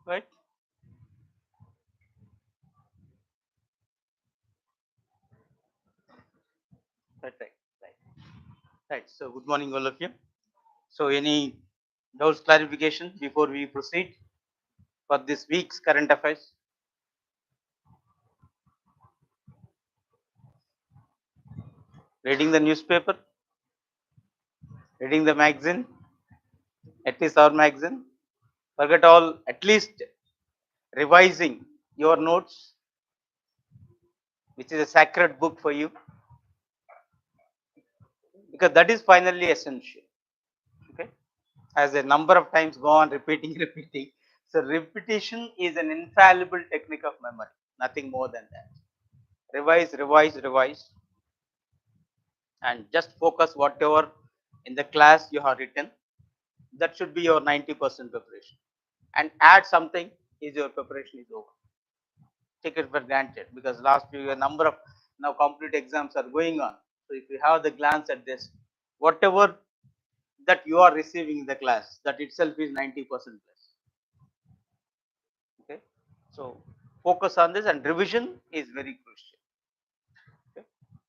Right? Right. Right. So good morning, all of you. So any doubts, clarification before we proceed for this week's current affairs? Reading the newspaper, reading the magazine, at least our magazine. Forget all, at least revising your notes, which is a sacred book for you, because that is finally essential. Okay, as a number of times go on repeating, repeating. So repetition is an infallible technique of memory, nothing more than that. Revise, revise, revise, and just focus whatever in the class you have written. That should be your 90% preparation. And add something is your preparation is over. Take it for granted, because last few a number of now competitive exams are going on. So if you have the glance at this, whatever that you are receiving in the class, that itself is 90% plus. Okay, so focus on this, and revision is very crucial. Okay?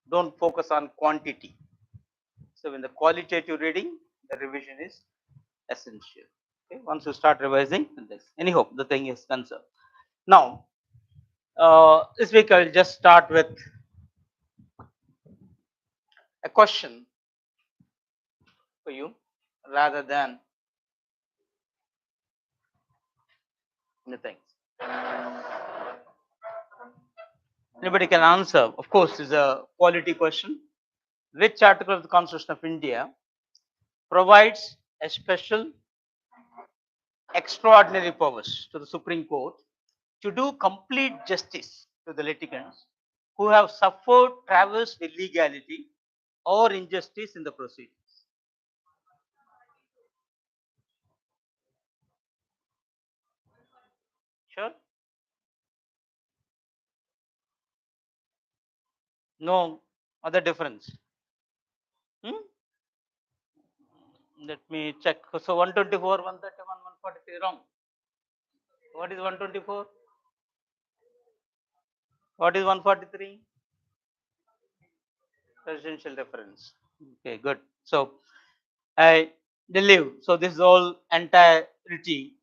Don't focus on quantity. So when the qualitative reading, the revision is essential. Okay, once you start revising this, anyhow, the thing is concerned. Now, this week I will just start with a question for you rather than the things. Anybody can answer. Of course, it's a quality question. Which article of the Constitution of India provides a special extraordinary powers to the Supreme Court to do complete justice to the litigants who have suffered traverse illegality or injustice in the proceedings? Sure. No other difference. Hmm? Let me check. So 124, 131, 143 wrong. What is 124? What is 143? Presidential reference. Okay, good. So I believe so. This is all entirety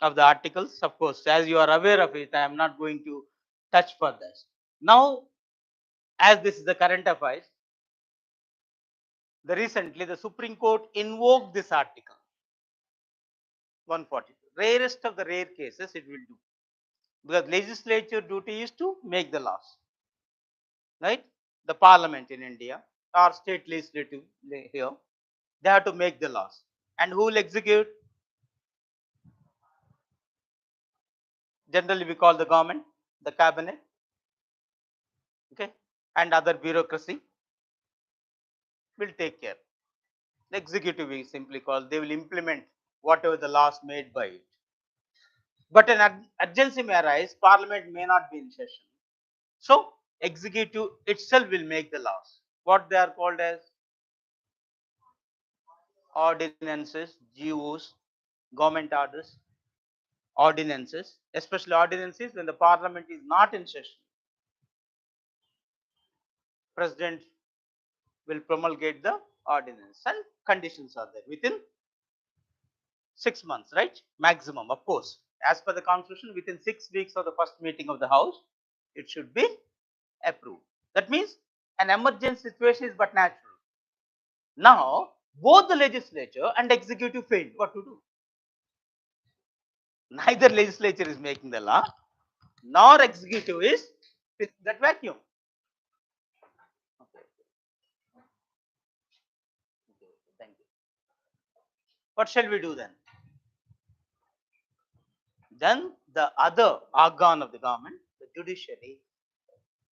of the articles. Of course, as you are aware of it, I am not going to touch further. Now, as this is the current affairs, recently the Supreme Court invoked this article 142. Rarest of the rare cases it will do, because legislature duty is to make the laws, right? The parliament in India or state legislative here, they have to make the laws. And who will execute? Generally, we call the government, the cabinet, okay, and other bureaucracy will take care. The executive is simply called, they will implement whatever the laws made by it. But an urgency may arise, parliament may not be in session. So, executive itself will make the laws. What they are called as ordinances, GOs, government orders, ordinances, especially ordinances when the parliament is not in session. President will promulgate the ordinance, and conditions are there within 6 months, right? Maximum, of course. As per the constitution, within 6 weeks of the first meeting of the house, it should be approved. That means an emergency situation is but natural. Now, both the legislature and executive failed. What to do? Neither legislature is making the law, nor executive is filling that vacuum. Okay. Thank you. What shall we do then? Then the other organ of the government, the judiciary,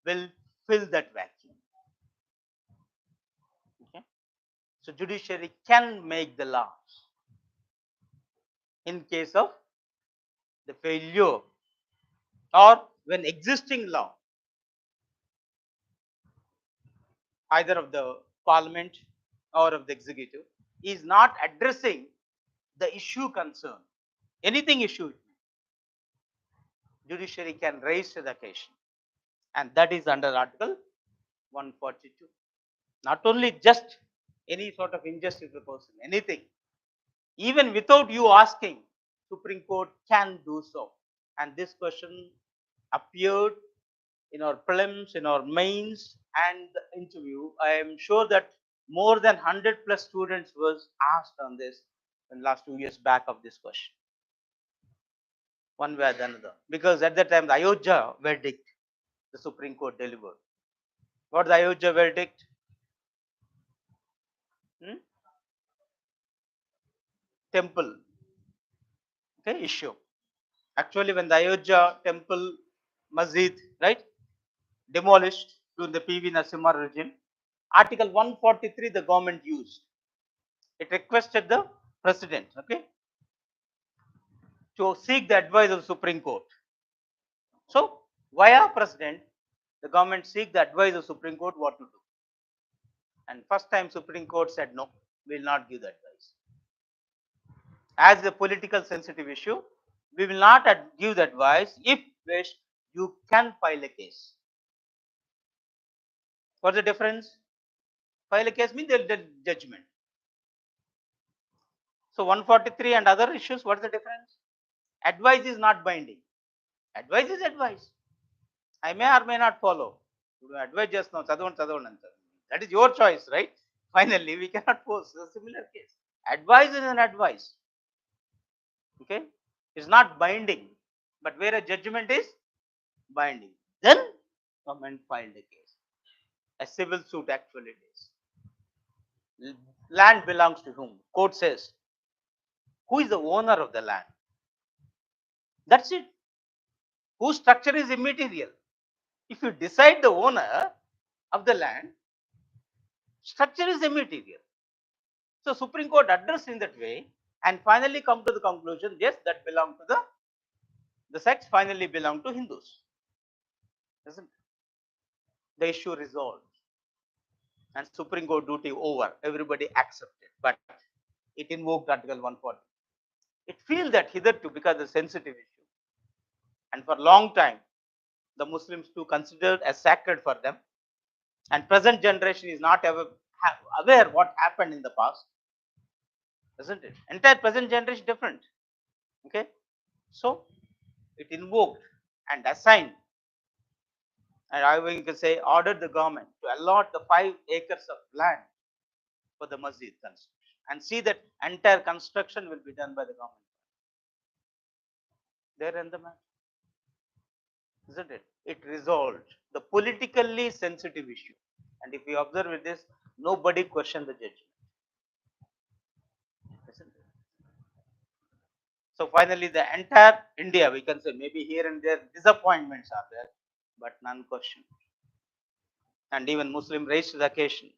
will fill that vacuum. So judiciary can make the laws in case of the failure or when existing law either of the parliament or of the executive is not addressing the issue concerned, anything issue, judiciary can raise to the occasion, and that is under Article 142. Not only just any sort of injustice to the person, anything, even without you asking, Supreme Court can do so. And this question appeared in our prelims, in our mains, and the interview. I am sure that more than 100 plus students was asked on this in last 2 years back of this question, one way or the another. Because at that time, the Ayodhya verdict, the Supreme Court delivered. What the Ayodhya verdict? Temple, okay, issue. Actually, when the Ayodhya temple, masjid, right, demolished during the PV Narasimha regime, Article 143 the government used. It requested the president, okay, to seek the advice of the Supreme Court. So, via president, the government seek the advice of Supreme Court what to do. And first time Supreme Court said no, we will not give the advice. As a political sensitive issue, we will not give the advice. If wish, you can file a case. What's the difference? File a case means the judgment. So 143 and other issues, what's the difference? Advice is not binding. Advice is advice. I may or may not follow. Advice just no, that is your choice, right? Finally, we cannot force a similar case. Advice is an advice. Okay? It's not binding, but where a judgment is binding. Then government filed a case. A civil suit actually is. Land belongs to whom? Court says, who is the owner of the land? That's it. Whose structure is immaterial. If you decide the owner of the land, structure is immaterial. So Supreme Court addressed in that way and finally come to the conclusion, yes, that belong to the sects finally belong to Hindus. Isn't it? The issue resolved. And Supreme Court duty over. Everybody accepted. But it invoked Article 140. It feels that hitherto, because of the sensitive issue, and for a long time, the Muslims too considered as sacred for them, and present generation is not aware what happened in the past, isn't it? Entire present generation different. Okay, so it invoked and assigned, and I will say ordered the government to allot the 5 acres of land for the masjid construction, and see that entire construction will be done by the government. There in the matter, isn't it? It resolved the politically sensitive issue, and if we observe with this, nobody questioned the judgment, isn't it? So finally, the entire India, we can say maybe here and there disappointments are there, but none questioned, and even Muslim raised to the occasion.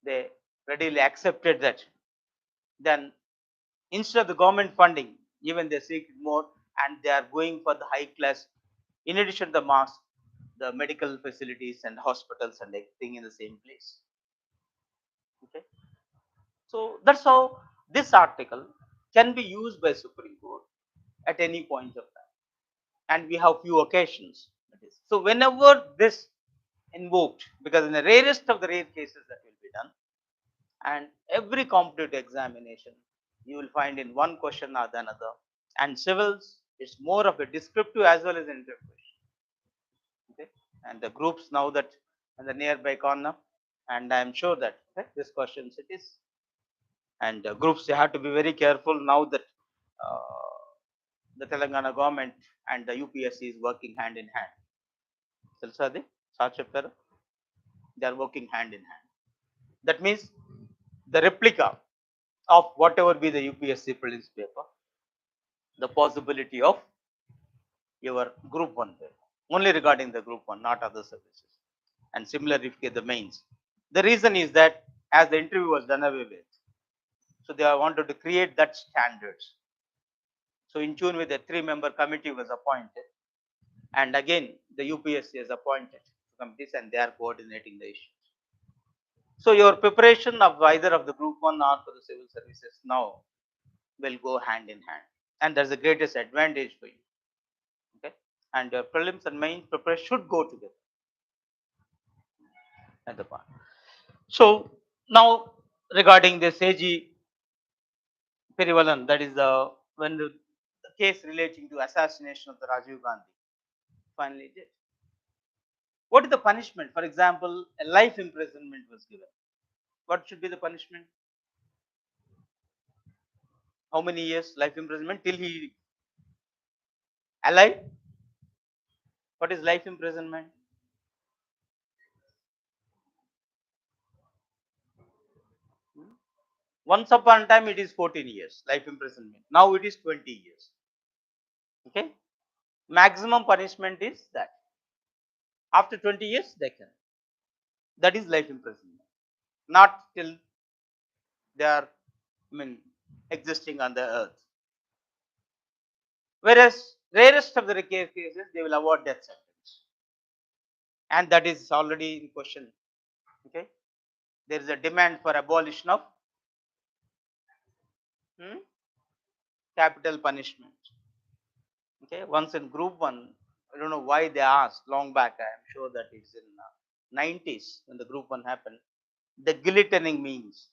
They readily accepted that. Then instead of the government funding, even they seek more, and they are going for the high class. In addition to the mosque, the medical facilities and hospitals and everything in the same place. Okay, so that's how this article can be used by Supreme Court at any point of time, and we have few occasions. So whenever this invoked, because in the rarest of the rare cases that will be done, and every competitive examination you will find in one question or the another, and civils is more of a descriptive as well as interpretation. Okay, and the groups now that in the nearby corner, and I am sure that this questions it is, and groups, they have to be very careful now that the Telangana government and the UPSC is working hand in hand. They are working hand in hand. That means the replica of whatever be the UPSC prelims paper, the possibility of your group 1 paper, only regarding the group 1, not other services. And similar if the mains. The reason is that as the interview was done away with. So they wanted to create that standards. So in tune with a 3-member committee was appointed, and again the UPSC has appointed committees and they are coordinating the issues. So your preparation of either of the group 1 or for the civil services now will go hand in hand, and that's the greatest advantage for you. Okay, and your prelims and main preparation should go together at the part. So now regarding this AG Perivalan, that is the when the case relating to assassination of the Rajiv Gandhi finally did. What is the punishment? For example, a life imprisonment was given. What should be the punishment? How many years life imprisonment till he alive? What is life imprisonment? Once upon a time it is 14 years life imprisonment. Now it is 20 years. Okay. Maximum punishment is that. After 20 years they can. That is life imprisonment. Not till they are existing on the earth. Whereas rarest of the cases they will award death sentence. And that is already in question. Okay. There is a demand for abolition of capital punishment. Okay, once in group 1, I don't know why they asked long back. I am sure that it's in 90s when the group 1 happened. The guillotining means.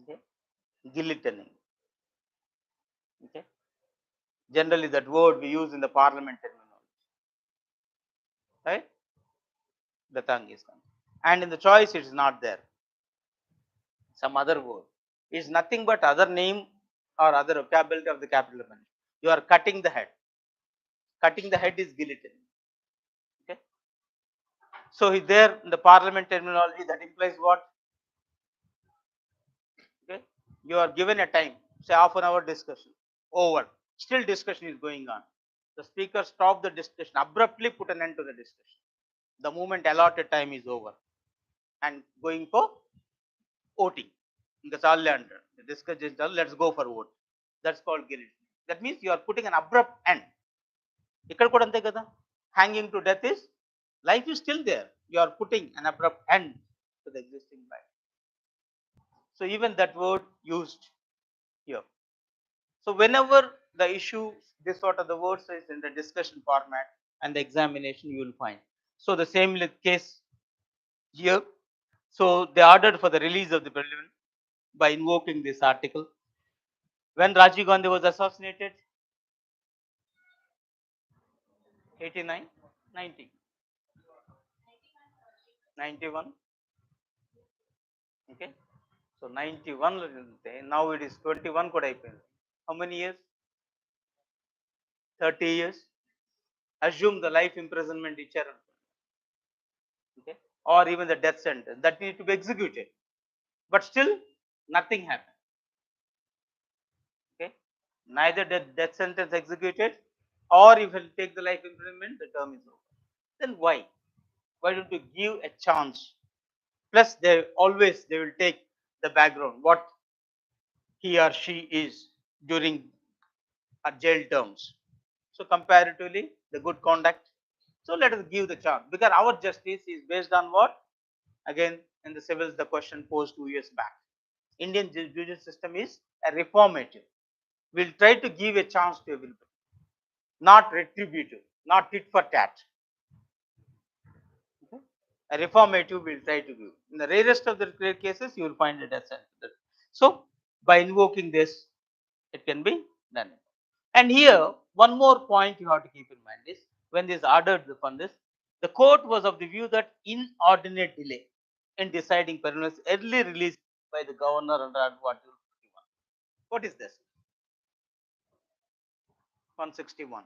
Okay, guillotining. Okay, generally that word we use in the parliament terminology. Right, the tongue is gone, and in the choice it is not there. Some other word is nothing but other name or other vocabulary of the capital punishment. You are cutting the head. Cutting the head is guillotine. Okay. So there in the parliament terminology that implies what? Okay. You are given a time, say half an hour discussion, over. Still discussion is going on. The speaker stop the discussion, abruptly put an end to the discussion. The moment allotted time is over and going for voting. That's all under. The discussion is done, let's go for vote. That's called guillotine. That means you are putting an abrupt end. ఇక్కడ కూడా అంతే కదా, hanging to death is life is still there, you are putting an abrupt end to the existing life. So even that word used here. So whenever the issue this sort of the words is in the discussion format and the examination you will find. So the same case here. So they ordered for the release of the president by invoking this article. When Rajiv Gandhi was assassinated, 89, 90, 91. Okay. So 91 now it is 21 kuda అయిపోయింది. How many years? 30 years. Assume the life imprisonment ఇచ్చారు. Okay. Or even the death sentence that need to be executed. But still nothing happened. Okay. Neither death sentence executed or if you take the life imprisonment, the term is over. Then why? Why don't you give a chance? Plus they will take the background, what he or she is during jail terms. So comparatively the good conduct. So let us give the chance, because our justice is based on what? Again in the civils the question posed 2 years back. Indian judicial system is a reformative. We'll try to give a chance to everybody, not retributive, not tit for tat. Okay. A reformative will try to give. In the rarest of the cases you will find it as a. So by invoking this it can be done. And here one more point you have to keep in mind is when this ordered upon this, the court was of the view that inordinate delay in deciding permanence early release by the governor under Article 51. What is this? 161.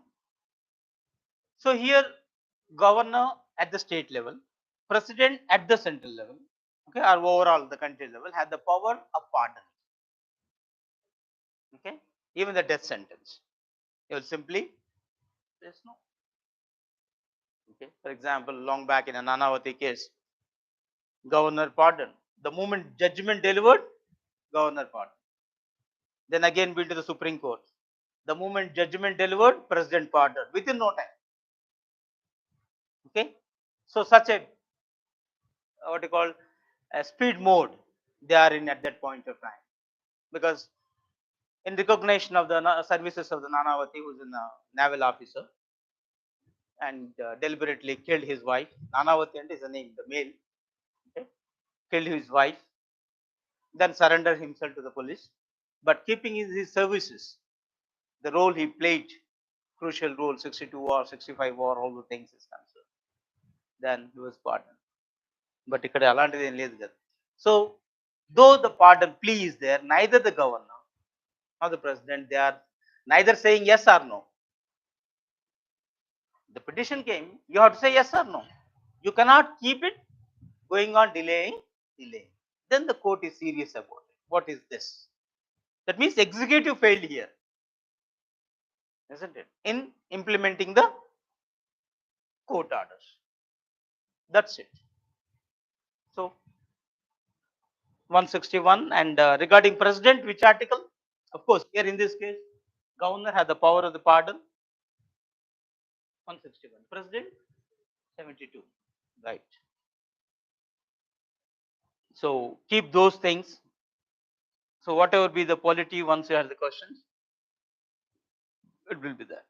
So here governor at the state level, president at the central level, okay, or overall the country level had the power of pardon. Okay, even the death sentence. You will simply there's no. Okay, for example, long back in a Nanavati case, governor pardon. The moment judgment delivered, governor pardon. Then again been to the Supreme Court. The moment judgment delivered, president pardoned within no time. Okay, so such a what you call a speed mode they are in at that point of time, because in recognition of the services of the Nanavati, who is a naval officer, and deliberately killed his wife. Nanavati and is the name, the male, okay, killed his wife, then surrendered himself to the police. But keeping his services, the role he played, crucial role, 62 war, 65 war, all the things is concerned. Then he was pardoned. But ikkada అలాంటిది ఏం లేదు కదా. So though the pardon plea is there, neither the governor nor the president, they are neither saying yes or no. The petition came, you have to say yes or no. You cannot keep it going on delaying. Then the court is serious about it. What is this? That means executive failed here, isn't it? In implementing the court orders. That's it. So 161, and regarding president, which article? Of course, here in this case, governor had the power of the pardon. 161. President 72. Right. So keep those things. So whatever be the polity, once you have the questions, it will be that.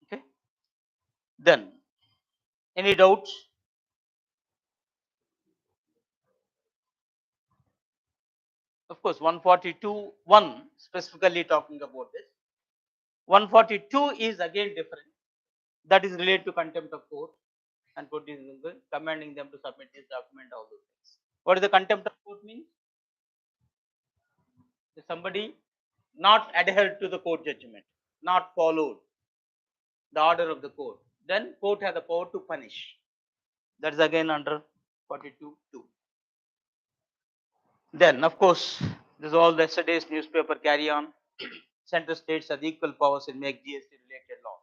Okay. Then, any doubts? Of course, 142(1) specifically talking about this. 142 is again different. That is related to contempt of court, and court is commanding them to submit this document, all those things. What is the contempt of court means? If somebody not adhered to the court judgment, not followed the order of the court, then court has the power to punish. That is again under 42(2). Then, of course, this is all the yesterday's newspaper carry on. Central states have equal powers in make GST related law.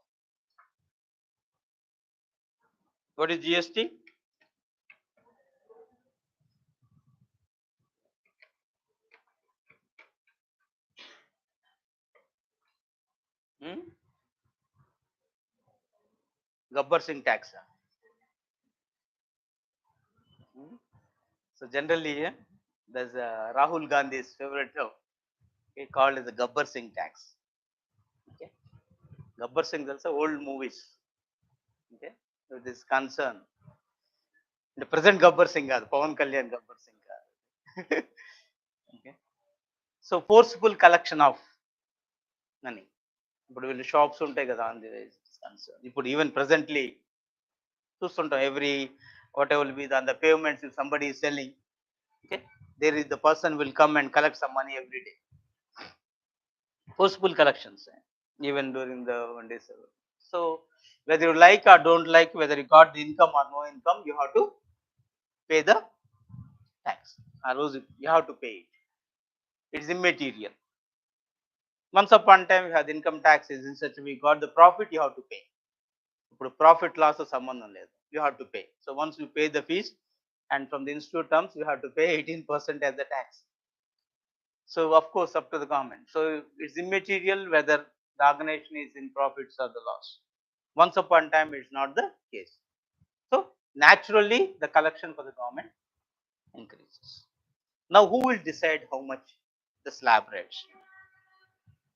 What is GST? Gabbar Singh tax. So generally, there's Rahul Gandhi's favorite joke, okay, called as the Gabbar Singh tax. Okay, Gabbar Singh also old movies. Okay, with this concern. The present Gabbar Singh, Pawan Kalyan Gabbar Singh. Okay, so forceful collection of money. ఇప్పుడు వీళ్ళు shops ఉంటాయి కదా on the concern. ఇప్పుడు even presently చూస్తుంటాం every what ever be on the payments if somebody is selling, okay, there is the person will come and collect some money every day. Forceful collections, even during the 1 day. So whether you like or don't like, whether you got the income or no income, you have to pay the tax, or you have to pay it. It's immaterial. Once upon a time you have the income tax is in such a way, got the profit, you have to pay. ఇప్పుడు profit loss సంబంధం లేదు, you have to pay. So once you pay the fees, and from the institute terms you have to pay 18% as the tax. So of course up to the government. So it's immaterial whether the organization is in profits or the loss. Once upon a time it's not the case. So naturally the collection for the government increases. Now who will decide how much the slab rates?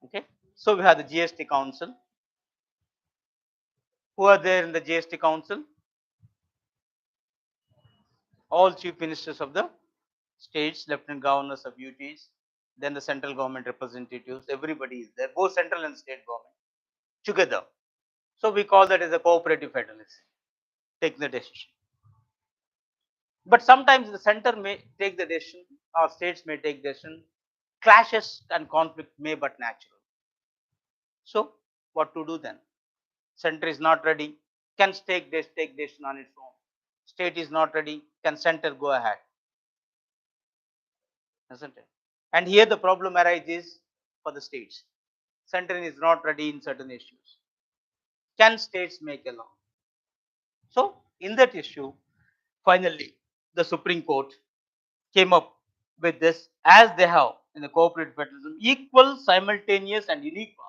Okay, so we have the GST council. Who are there in the GST council? All chief ministers of the states, lieutenant governors of UTs, then the central government representatives, everybody is there, both central and state government together. So we call that as a cooperative federalism, take the decision. But sometimes the center may take the decision or states may take decision, clashes and conflict may but natural. So what to do then? Center is not ready, can take decision on its own. State is not ready, can center go ahead? Isn't it? And here the problem arises for the states. Center is not ready in certain issues. Can states make a law? So in that issue, finally the Supreme Court came up with this, as they have in the cooperative federalism, equal, simultaneous, and unique power.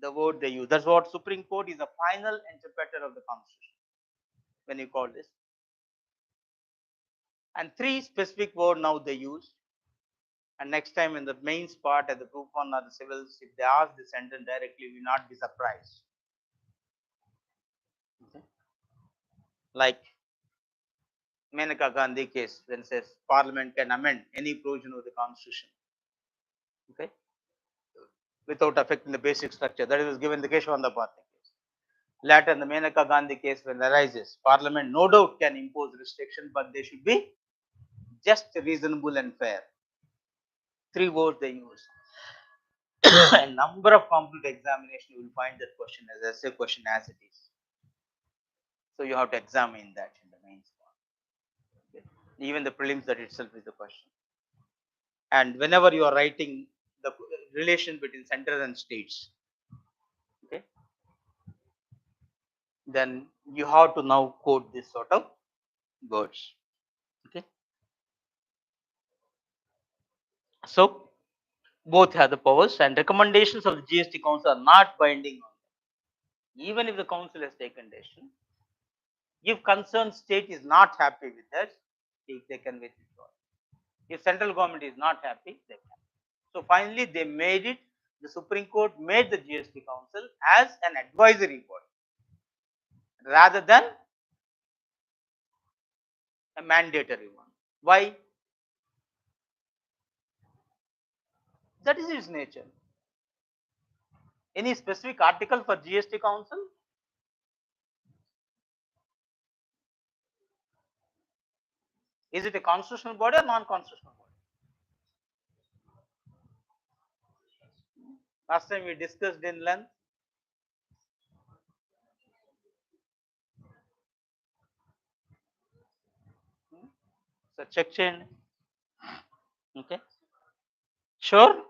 The word they use. That's what Supreme Court is the final interpreter of the Constitution. When you call this, and three specific word now they use. And next time in the mains part at the proof one or the civils, if they ask the sentence directly, we will not be surprised. Okay. Like Menaka Gandhi case, when it says Parliament can amend any provision of the Constitution, okay, without affecting the basic structure. That was given the Keshwandapati case. Later, in the Menaka Gandhi case, when arises, Parliament no doubt can impose restriction, but they should be just, reasonable, and fair. Three words they use. A number of complex examination, you will find that question as essay question as it is. So you have to examine that in the mains part. Okay. Even the prelims, that itself is the question. And whenever you are writing the relation between center and states, okay, then you have to now quote this sort of words. Okay. So both have the powers, and recommendations of the GST Council are not binding on them. Even if the council has taken decision, if concerned state is not happy with that, they can withdraw. If central government is not happy, they can. So finally, they made it. The Supreme Court made the GST Council as an advisory body rather than a mandatory one. Why? That is its nature. Any specific article for GST Council? Is it a constitutional body or non-constitutional body? Last time we discussed in length. So check chain. Okay. Sure?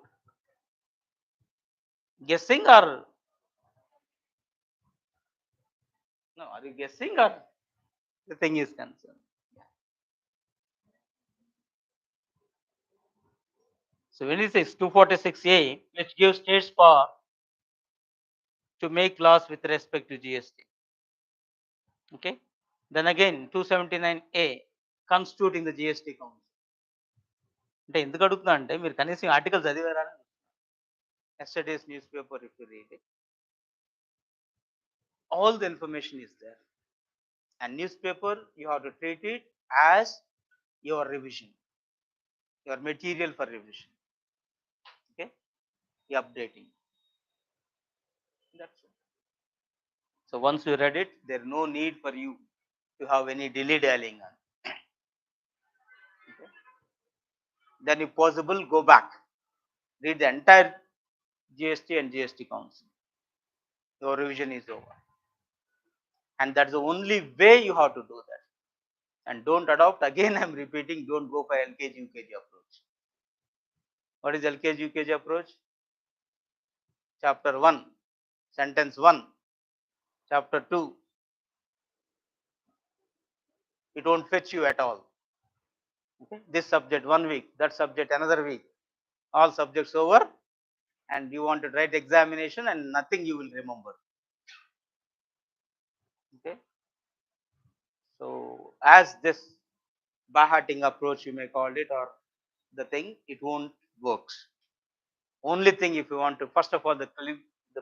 Guessing or no? Are you guessing or the thing is concerned? So when it says 246A, which gives states power to make laws with respect to GST. Okay. Then again 279A, constituting the GST Council. అంటే ఎందుకు అడుగుతున్నా అంటే మీరు కనీసం article చదివారా? Yesterday's newspaper, if you read it, all the information is there. And newspaper, you have to treat it as your revision, your material for revision. Okay, the updating. That's it. So once you read it, there is no need for you to have any dilly-dallying on. Okay. Then, if possible, go back, read the entire GST and GST Council. Your revision is over, and that's the only way you have to do that. And don't adopt, again I am repeating, don't go for LKG UKG approach. What is LKG UKG approach? Chapter 1, sentence 1, chapter 2, it won't fetch you at all. Okay. This subject 1 week, that subject another week, all subjects over, and you want to write examination and nothing you will remember. Okay. So as this by-hearting approach, you may call it, or the thing, it won't works. Only thing, if you want to, first of all, the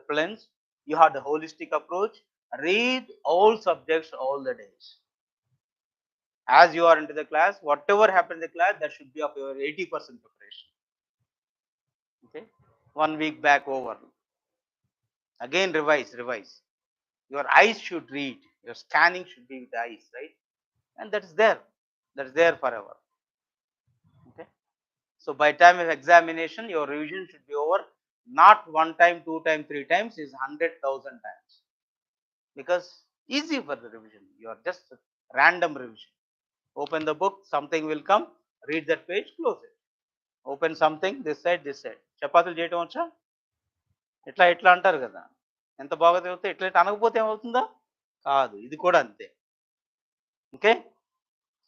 prelims, you have the holistic approach, read all subjects all the days. As you are into the class, whatever happens in the class, that should be of your 80% preparation. Okay, 1 week back over. Again, revise. Your eyes should read. Your scanning should be with the eyes, right? And that's there. That's there forever. Okay. So by time of examination, your revision should be over. Not 1 time, 2 times, 3 times, is 100,000 times. Because easy for the revision. You are just random revision. Open the book, something will come, read that page, close it. Open something, this side. చపాతీలు చేయటం వచ్చా? ఎట్లా అంటారు కదా, ఎంత బాగా చదివితే ఎట్లా అనకపోతే ఏమవుతుందా? కాదు, ఇది కూడా అంతే. Okay,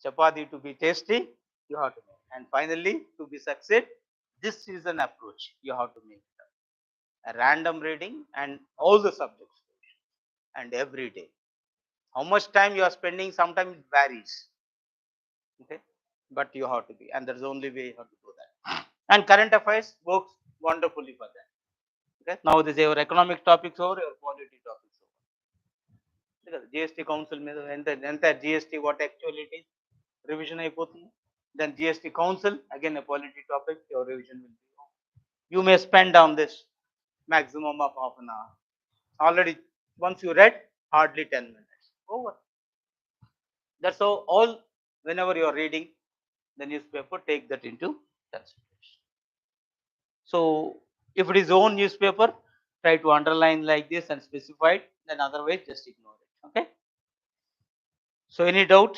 Chapati to be tasty, you have to make. And finally, to be succeed, this is an approach you have to make. A random reading and all the subjects and every day. How much time you are spending, sometimes it varies. Okay, but you have to be, and that's the only way you have to do that. And current affairs works wonderfully for that. Okay, now this is your economic topics or your quality topics over. Because GST council మీద ఎంత GST what actually it is revision అయిపోతుంది. Then GST council again a quality topic, your revision will be over. You may spend on this maximum of half an hour. Already once you read hardly 10 minutes over. That's how all whenever you are reading the newspaper, take that into consideration. So if it is own newspaper, try to underline like this and specify it, then otherwise just ignore it. Okay, so any doubt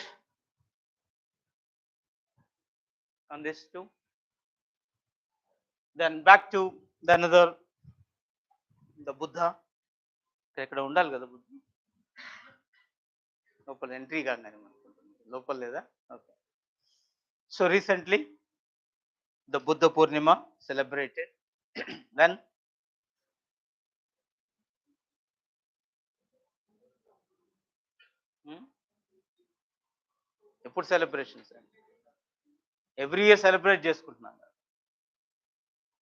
on this too? Then back to the another, the Buddha. ఇక్కడ ఉండాలి కదా బుద్ధ లోపల entry కాదు నేను లోపల లేదా okay so recently the Buddha Purnima celebrated. When ఎప్పుడు celebrations every year celebrate చేసుకుంటున్నాం,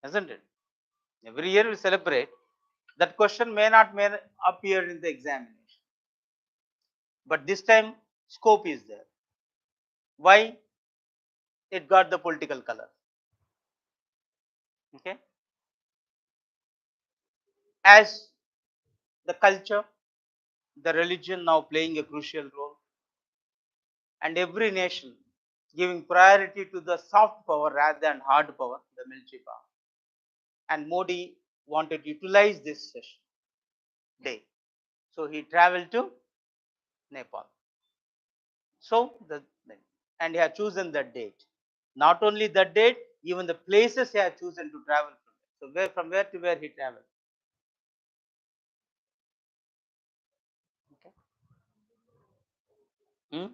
isn't it? Every year we celebrate. That question may not appear in the examination, but this time scope is there. Why? It got the political color. Okay, as the culture, the religion now playing a crucial role, and every nation giving priority to the soft power rather than hard power, the military power. And Modi wanted to utilize this session day, so he traveled to Nepal. So and he had chosen that date. Not only that date, even the places he had chosen to travel from. So from where to where he traveled? Okay. Hmm?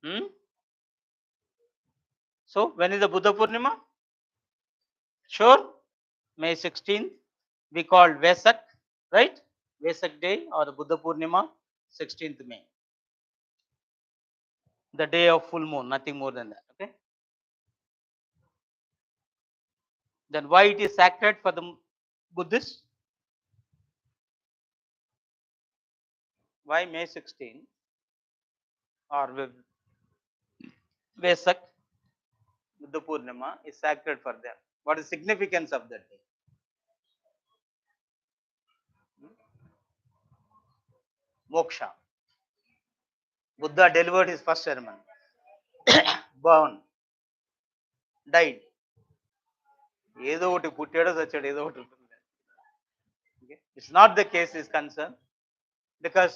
Hmm? So when is the Buddha Purnima? Sure, May 16th. We called Vesak, right? Vesak day or the Buddha Purnima, 16th May. The day of full moon, nothing more than that. Okay. Then why it is sacred for the Buddhists? Why May 16th or Vesak, Buddha Purnima is sacred for them? What is the significance of that day? Moksha. Buddha delivered his first sermon, born, died. ఏదో ఒకటి పుట్టాడో చచ్చాడు, ఏదో ఒకటి ఉంటుంది. It's not the case is concerned, because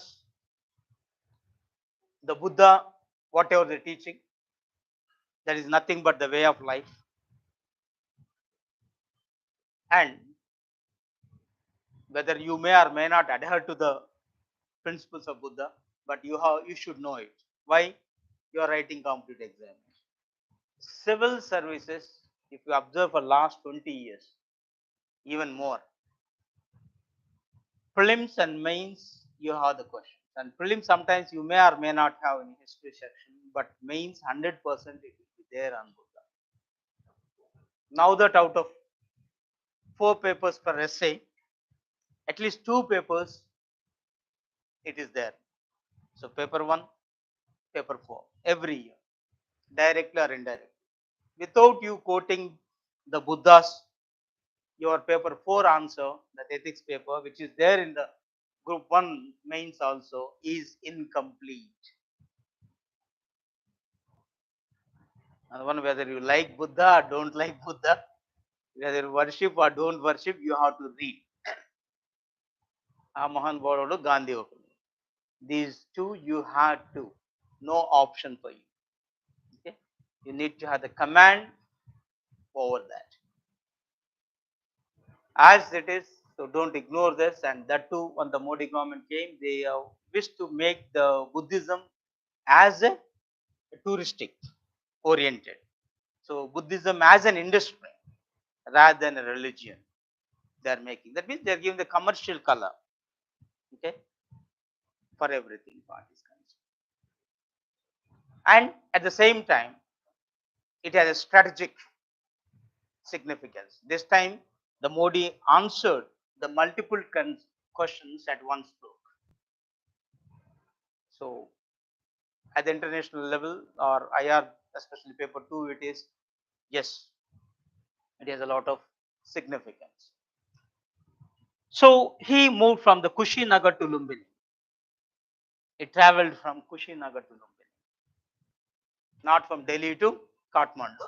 the Buddha, whatever the teaching, that is nothing but the way of life. And whether you may or may not adhere to the principles of Buddha, but you should know it. Why? You are writing competitive examination. Civil services, if you observe for last 20 years, even more, prelims and mains, you have the questions. And prelims sometimes you may or may not have in history section, but mains 100% it will be there on Buddha. Now that out of 4 papers per essay, at least 2 papers it is there. So paper 1, paper 4, every year, directly or indirectly. Without you quoting the Buddha's, your paper 4 answer, that ethics paper, which is there in the group 1 mains also, is incomplete. And one, whether you like Buddha or don't like Buddha, whether you worship or don't worship, you have to read. ఆ మహాన్ భావుడు గాంధీ ఒకడు. These 2 you have to, no option for you. Okay, you need to have the command over that. As it is So don't ignore this, and that too, when the Modi government came, they wish to make the Buddhism as a touristic oriented. So Buddhism as an industry rather than a religion. They are making. That means they are giving the commercial color, okay, for everything part is concerned. And at the same time, it has a strategic significance. This time, the Modi answered the multiple questions at one stroke. So, at the international level or IR, especially paper 2, it is yes, it has a lot of significance. So, he moved from the Kushinagar to Lumbini. It traveled from Kushinagar to Lumbini, not from Delhi to Kathmandu.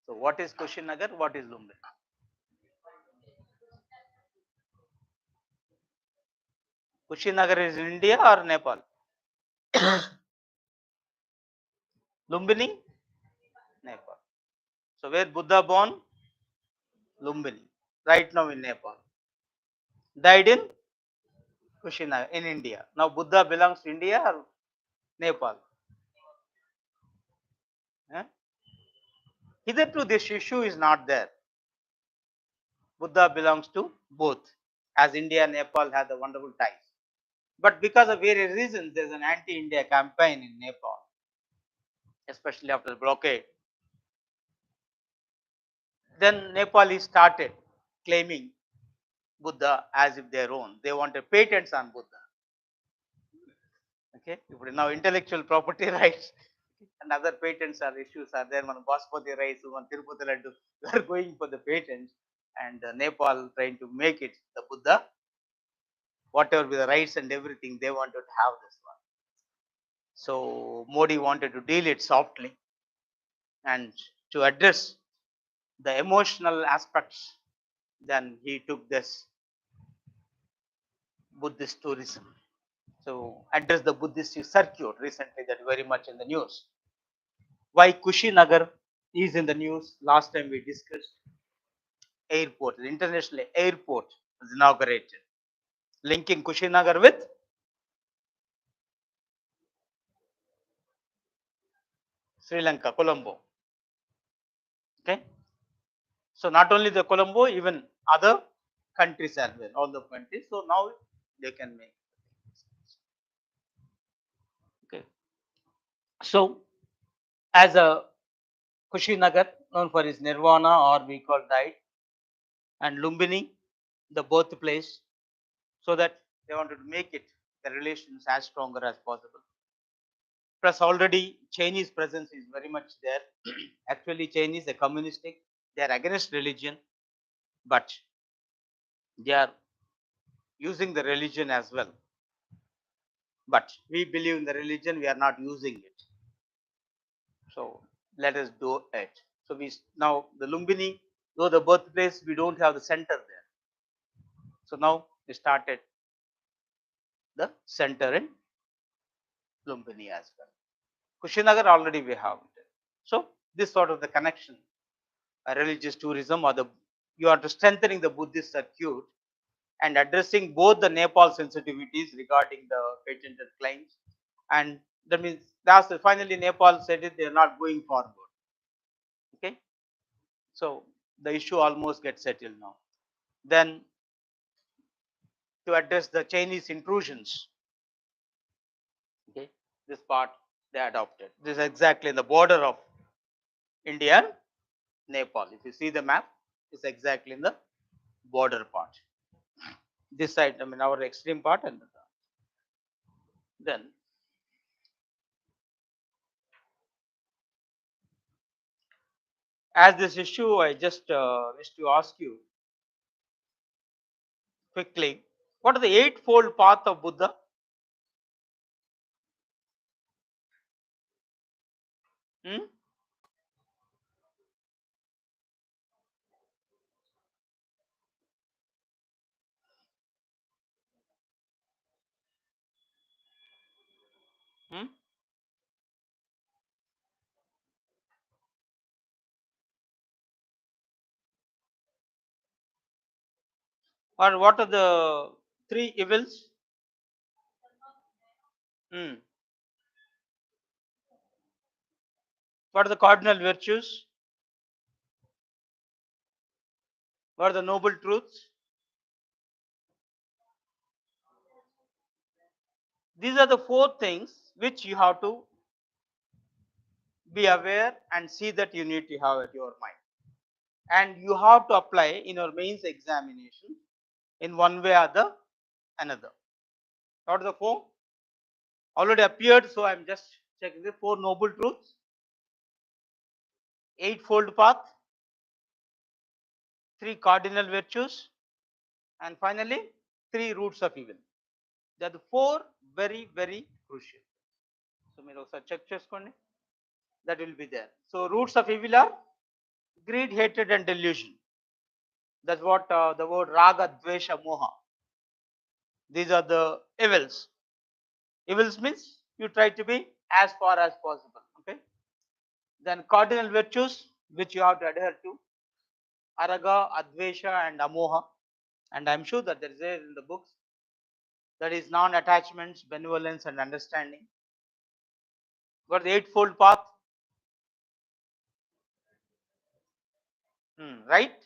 So, what is Kushinagar? What is Lumbini? Kushinagar is in India or Nepal? Lumbini? Nepal. So, where Buddha born? Lumbini. Right now in Nepal. Died in Kushinagar in India. Now, Buddha belongs to India or Nepal? Eh? Hitherto, this issue is not there. Buddha belongs to both, as India and Nepal have the wonderful ties. But because of various reasons, there is an anti-India campaign in Nepal, especially after the blockade. Then Nepal started claiming Buddha as if their own. They wanted patents on Buddha. Okay, now intellectual property rights and other patents or issues are there. One Basmati rice, one Tirupati laddu, they are going for the patents, and Nepal trying to make it the Buddha, whatever with the rights and everything, they wanted to have this one. So Modi wanted to deal it softly and to address the emotional aspects. Then he took this Buddhist tourism. So address the Buddhist circuit recently, that very much in the news. Why Kushinagar is in the news? Last time we discussed airport, the international airport was inaugurated, linking Kushinagar with Sri Lanka, Colombo. Okay, so not only the Colombo, even other countries as well, all the countries. So now they can make. Okay, so as a Kushinagar, known for his Nirvana or we call died, and Lumbini, the birthplace, so that they wanted to make it the relations as stronger as possible. Plus, already Chinese presence is very much there. Actually, Chinese are communistic; they are against religion, but they are using the religion as well. But we believe in the religion; we are not using it. So let us do it. So we now the Lumbini, though the birthplace, we don't have the center there. So now we started the center in Lumbini as well. Kushinagar already we have it. So this sort of the connection, religious tourism or the you are strengthening the Buddhist circuit and addressing both the Nepal sensitivities regarding the patented claims, and that means that's finally Nepal said it, they are not going forward. Okay, so the issue almost gets settled now. Then to address the Chinese intrusions, okay, this part they adopted. This is exactly in the border of India and Nepal. If you see the map, it's exactly in the border part. This side, I mean, our extreme part, and then as this issue, I just wish to ask you quickly, what are the eightfold path of Buddha? Hmm? Hmm? Or what are the three evils? What are the cardinal virtues? What are the noble truths? These are the four things which you have to be aware and see that you need to have at your mind. And you have to apply in your mains examination in one way or the another. What are the four? Already appeared, so I am just checking the four noble truths, eightfold path, three cardinal virtues, and finally three roots of evil. They are the four very, very crucial. So మీరు ఒకసారి check చేసుకోండి. That will be there. So roots of evil are greed, hatred, and delusion. That's what the word raga, dvesha, moha. These are the evils. Evils means you try to be as far as possible. Okay. Then cardinal virtues which you have to adhere to: araga, advesha, and amoha. And I'm sure that there is there in the books. That is non-attachments, benevolence, and understanding. What the eightfold path? Right,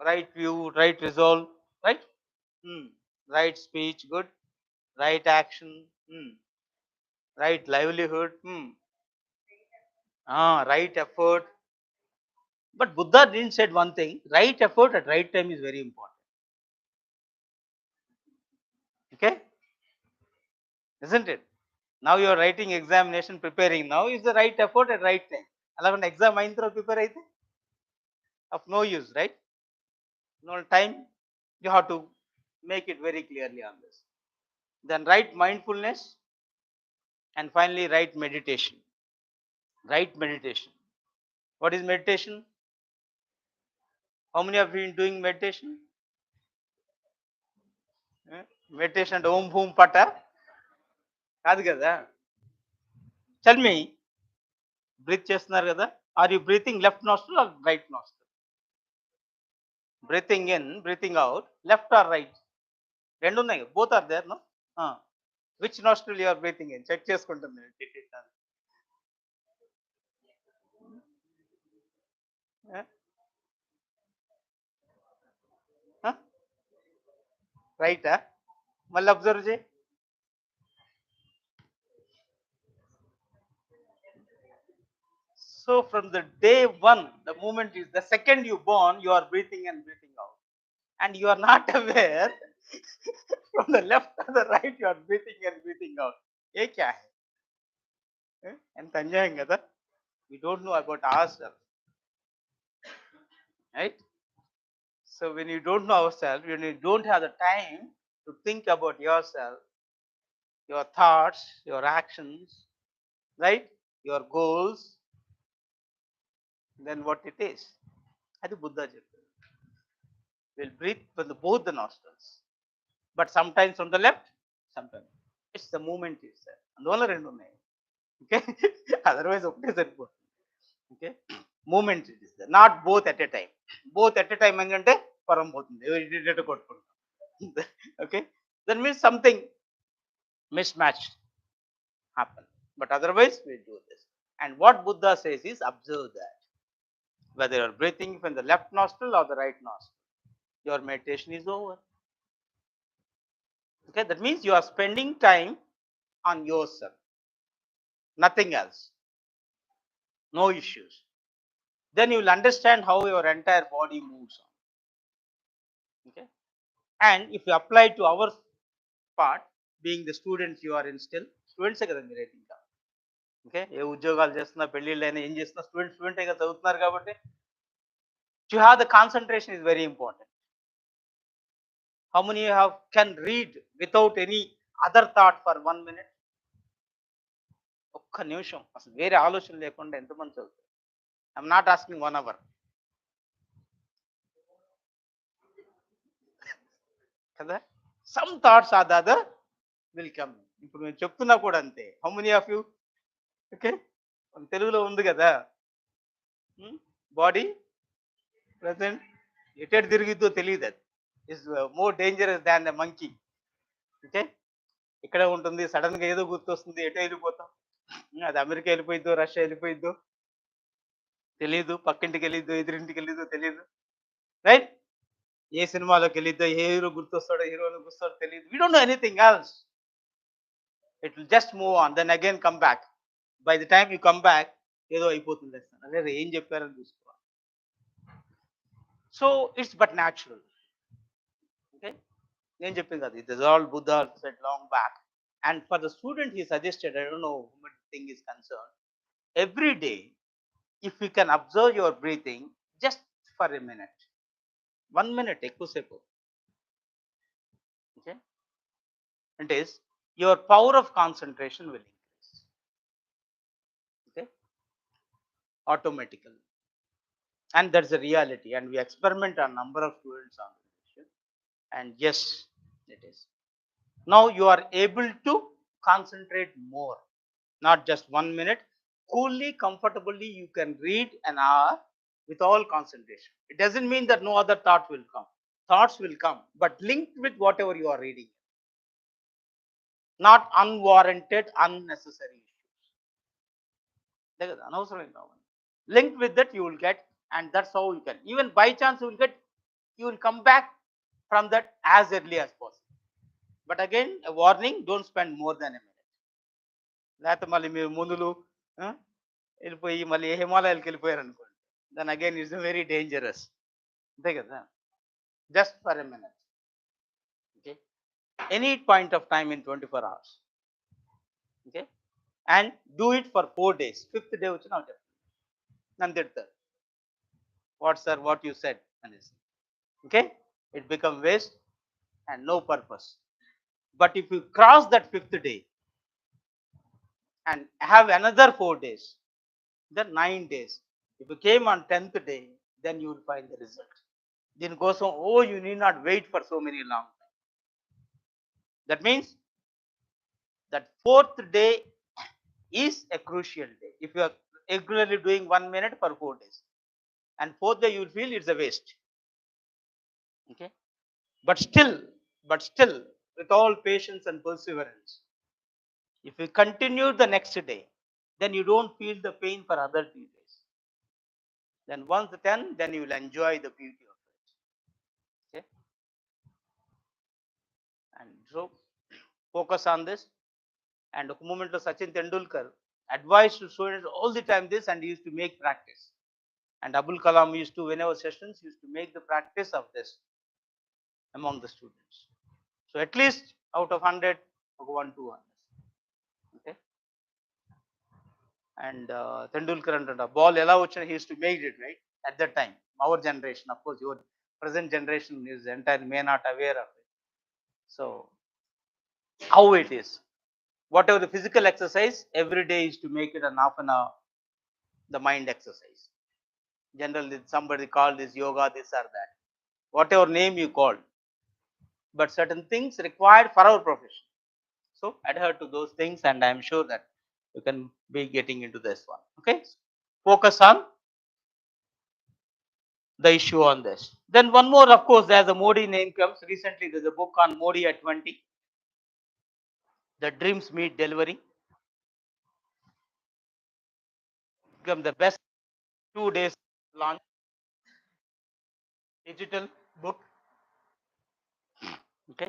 right view, right resolve, right? Right speech, good. Right action, right livelihood, right effort. But Buddha didn't said one thing: right effort at right time is very important. Okay, isn't it? Now you are writing examination, preparing. Now is the right effort at right time. Allow an exam అయిన తర్వాత prepare అయితే of no use, right? No time. You have to make it very clearly on this. Then right mindfulness, and finally right meditation. Right meditation. What is meditation? How many of you been doing meditation? Meditation అంటే ఓం boom పట కాదు కదా. Tell me, breath చేస్తున్నారు కదా. Are you breathing left nostril or right nostril? Breathing in, breathing out, left or right? రెండు ఉన్నాయి. Both are there, no? Which nostril you are breathing in? Check చేసుకుంటుంది. రైటా? మళ్ళీ అబ్జర్వ్ చేయి. So from the day one, the moment is the second you born, you are breathing and breathing out, and you are not aware from the left or the right you are breathing and breathing out. ఏ క్యా high? ఎంత అన్యాయం కదా. We don't know about ourselves, right? So when you don't know ourselves, when you don't have the time to think about yourself, your thoughts, your actions, right, your goals, then what it is? అది బుద్ధ చెప్పారు. We'll breathe from the both the nostrils, but sometimes from the left, sometimes it's the movement is there. అందువల్ల రెండు ఉన్నాయి. Okay, otherwise ఒకటే సరిపోతుంది. Okay, movement is there, not both at a time. Both at a time అంటే పరం పోతుంది, ఇటు కొట్టుకుంటాం. Okay, that means something mismatched happen, but otherwise we do this. And what Buddha says is observe that whether you are breathing from the left nostril or the right nostril, your meditation is over. Okay, that means you are spending time on yourself, nothing else, no issues. Then you will understand how your entire body moves on. Okay, and if you apply to our part, being the students, you are in still students కదా మీరు అయితే ఇంకా. Okay, ఏ ఉద్యోగాలు చేస్తున్నా, పెళ్ళిళ్ళు అయినా ఏం చేస్తున్నా, స్టూడెంటే కదా చదువుతున్నారు కాబట్టి to have the concentration is very important. How many you have can read without any other thought for 1 minute? ఒక్క నిమిషం అసలు వేరే ఆలోచన లేకుండా ఎంతమంది చదువుతారు? ఐఎమ్ నాట్ ఆస్కింగ్ 1 hour కదా. Some thoughts or the other will come. ఇప్పుడు నేను చెప్తున్నా కూడా అంతే. How many of you? Okay, తెలుగులో ఉంది కదా, బాడీ ప్రెసెంట్ ఎటు తిరిగిద్దో తెలియదు అది. is more dangerous than the monkey. Okay, ఇక్కడ ఉంటుంది, సడన్ గా ఏదో గుర్తొస్తుంది, ఎటో వెళ్ళిపోతాం. అది అమెరికా వెళ్ళిపోయిద్దో, రష్యా వెళ్ళిపోయిద్దో తెలియదు, పక్కింటికి వెళ్ళిద్దో, ఎదురింటికి వెళ్ళిద్దో తెలియదు, రైట్? ఏ సినిమాలోకి వెళ్ళిద్దో, ఏ హీరో గుర్తొస్తాడో, హీరోయిన్ గుర్తొస్తాడో తెలియదు. We don't know anything else. It will just move on, then again come back. By the time you come back ఏదో అయిపోతుంది. అదే ఏం చెప్పారని చూసుకోవాలి. So it's but natural. Okay, నేను చెప్పింది అది. It is all Buddha said long back. And for the student, he suggested, I don't know whom the thing is concerned, every day, if you can observe your breathing just for a minute, 1 minute, ఎక్కువసేపు. Okay, it is your power of concentration will increase. Okay, automatically. And that's a reality. And we experiment on number of students on this issue. And yes, it is. Now you are able to concentrate more, not just 1 minute. Coolly, comfortably, you can read an hour with all concentration. It doesn't mean that no other thought will come. Thoughts will come, but linked with whatever you are reading, not unwarranted, unnecessary issues. Linked with that, you will get, and that's how you can. Even by chance, you will come back from that as early as possible. But again, a warning, don't spend more than a minute. లేకపోతే మళ్ళీ మీరు ముందులు వెళ్ళిపోయి మళ్ళీ హిమాలయాలకు వెళ్ళిపోయారు అనుకోండి, then again it's very dangerous. అంతే కదా, just for a minute. Okay, any point of time in 24 hours. Okay, and do it for 4 days. 5th day వచ్చి నాకు చెప్తాను, నన్ను తిడతారు, what sir what you said అనేసి. Okay, it become waste and no purpose. But if you cross that 5th day and have another 4 days, then 9 days. If you came on 10th day, then you will find the result. Then goes on, oh, you need not wait for so many long time. That means that 4th day is a crucial day. If you are regularly doing 1 minute for 4 days, and 4th day you will feel it's a waste. Okay, but still, with all patience and perseverance, if you continue the next day, then you don't feel the pain for other 2 days. Then once the 10, then you will enjoy the beauty of it. Okay, and so focus on this. And ఒక moment లో Sachin Tendulkar advised to students all the time this, and he used to make practice. And Abul Kalam used to, whenever sessions, used to make the practice of this among the students. So at least out of 100, 1, 2 on this. Okay, and Tendulkar and ball ela vachina, he used to make it, right? At that time, our generation, of course, your present generation is entirely may not aware of it. So how it is, whatever the physical exercise, every day is to make it an half an hour the mind exercise. Generally somebody called this yoga, this or that, whatever name you call, but certain things required for our profession. So adhere to those things, and I am sure that you can be getting into this one. Okay, focus on the issue on this. Then one more, of course, as the Modi name comes, recently there's a book on Modi at 20, the dreams meet delivery, become the best 2 days launch digital book. Okay,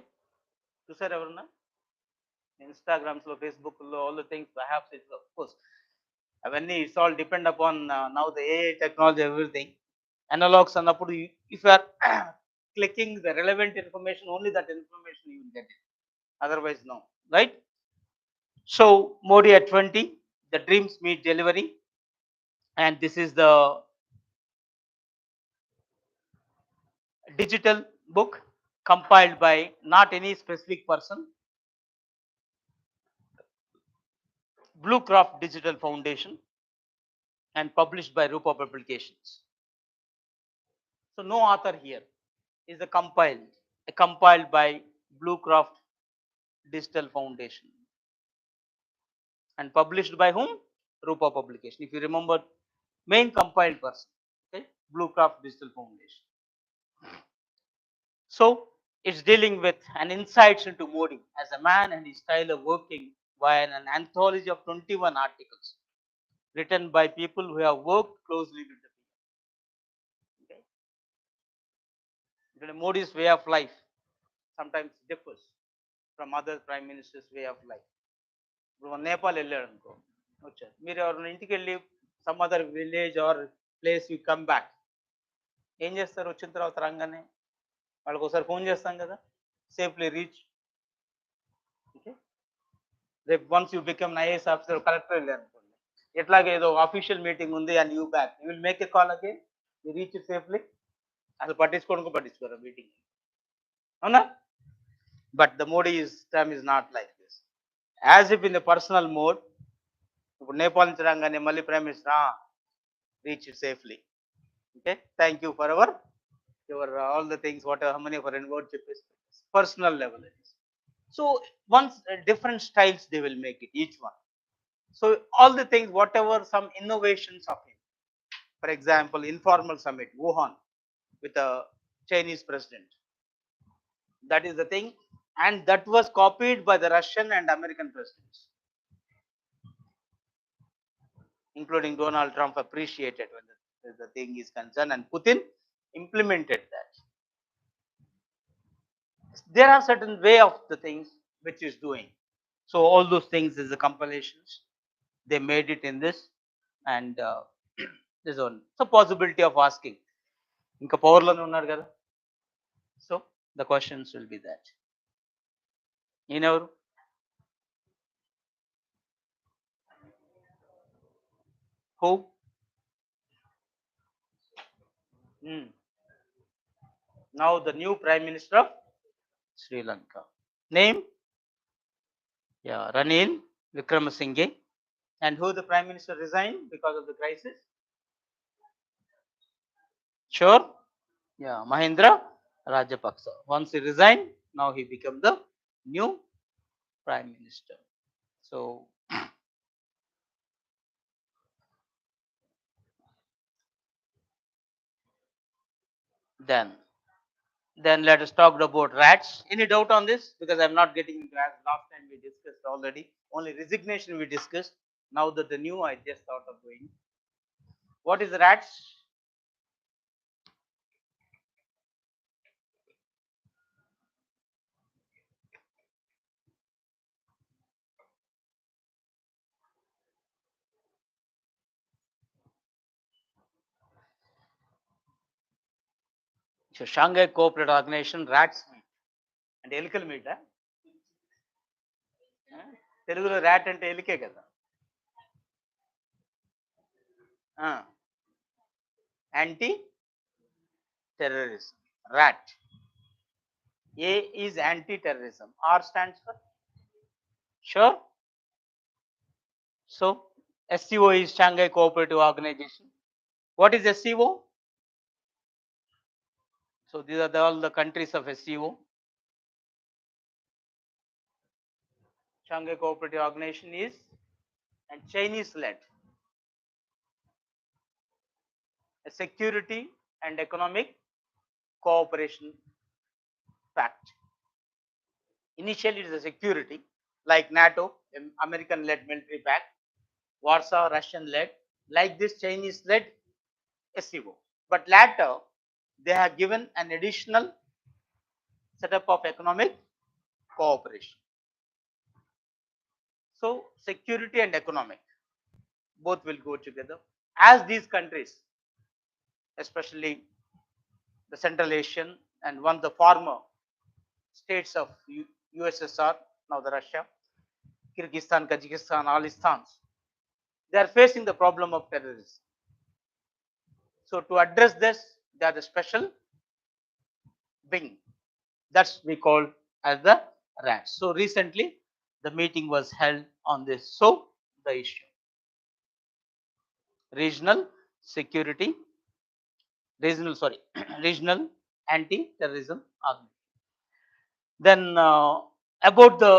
చూసారు ఎవరన్నా Instagrams లో, Facebook లో, all the things, perhaps it's, of course, అవన్నీ it's all depend upon now the AI technology, everything. Analogs అన్నప్పుడు if you are clicking the relevant information, only that information you will get it, otherwise no, right? So Modi at 20, the dreams meet delivery, and this is the digital book compiled by not any specific person, Blue Craft Digital Foundation, and published by Rupa Publications. So no author here, is compiled by Blue Craft Digital Foundation, and published by whom? Rupa Publication. If you remember, main compiled person, okay, Blue Craft Digital Foundation. So It's dealing with an insights into Modi as a man and his style of working via an anthology of 21 articles written by people who have worked closely with the people. Okay. Modi's way of life sometimes differs from other prime ministers' way of life. ఇప్పుడు మన నేపాల్ వెళ్ళాడు అనుకో వచ్చారు మీరు ఎవరైనా ఇంటికి వెళ్ళి some other village or place you come back ఏం చేస్తారు వచ్చిన తర్వాత రాగానే వాళ్ళకి ఒకసారి ఫోన్ చేస్తాం కదా సేఫ్లీ రీచ్ ఓకే రేపు once you become IAS officer collector వెళ్ళారు అనుకోండి ఎట్లాగే ఏదో ఆఫీషియల్ మీటింగ్ ఉంది and you back you will make a call again you reach safely అసలు పట్టించుకోరు మీటింగ్ అవునా but the Modi time is not like this as if in the personal mode ఇప్పుడు నేపాల్ నుంచి రాగానే మళ్ళీ prime minister reach safely okay thank you for our your all the things what ever money for an word చెప్పేసి personal level so once different styles they will make it each one. So all the things whatever some innovations of him, for example informal summit Wuhan with a Chinese president, that is the thing, and that was copied by the Russian and American presidents, including Donald Trump appreciated when the thing is concerned, and Putin implemented that. There are certain way of the things which is doing. So all those things is the compilations. They made it in this, and this one. So possibility of asking. Inka powerlanu unnaru kada. So the questions will be that. Evaru? Who? Now the new Prime Minister of Sri Lanka. Name? Yeah, Ranil Wickremesinghe. And who the Prime Minister resigned because of the crisis? Sure? Yeah, Mahendra Rajapaksa. Once he resigned, now he became the new Prime Minister. So then let us talk about rats. Any doubt on this? Because I'm not getting into as last time we discussed already. Only resignation we discussed. Now that the new I just thought of doing. What is rats? So Shanghai Cooperation Organization rats meat. And ఎలుకల మీట తెలుగులో rat అంటే ఎలికే కదా anti terrorism. Rat. A is anti-terrorism. R stands for? Sure. So SCO is Shanghai Cooperative Organization. What is SCO? So these are all the countries of SCO. Shanghai Cooperative Organization is and Chinese led a security and economic cooperation pact. Initially it is a security like NATO, American led military pact, Warsaw Russian led, like this Chinese led SCO. But later they have given an additional setup of economic cooperation. So security and economic both will go together as these countries, especially the Central Asian and one the former states of USSR, now the Russia, Kyrgyzstan, Kazakhstan, all these stans, they are facing the problem of terrorism. So to address this, they are the special wing. That's we call as the RATS. So recently the meeting was held on this. So the issue, regional security, regional anti-terrorism organization. Then about the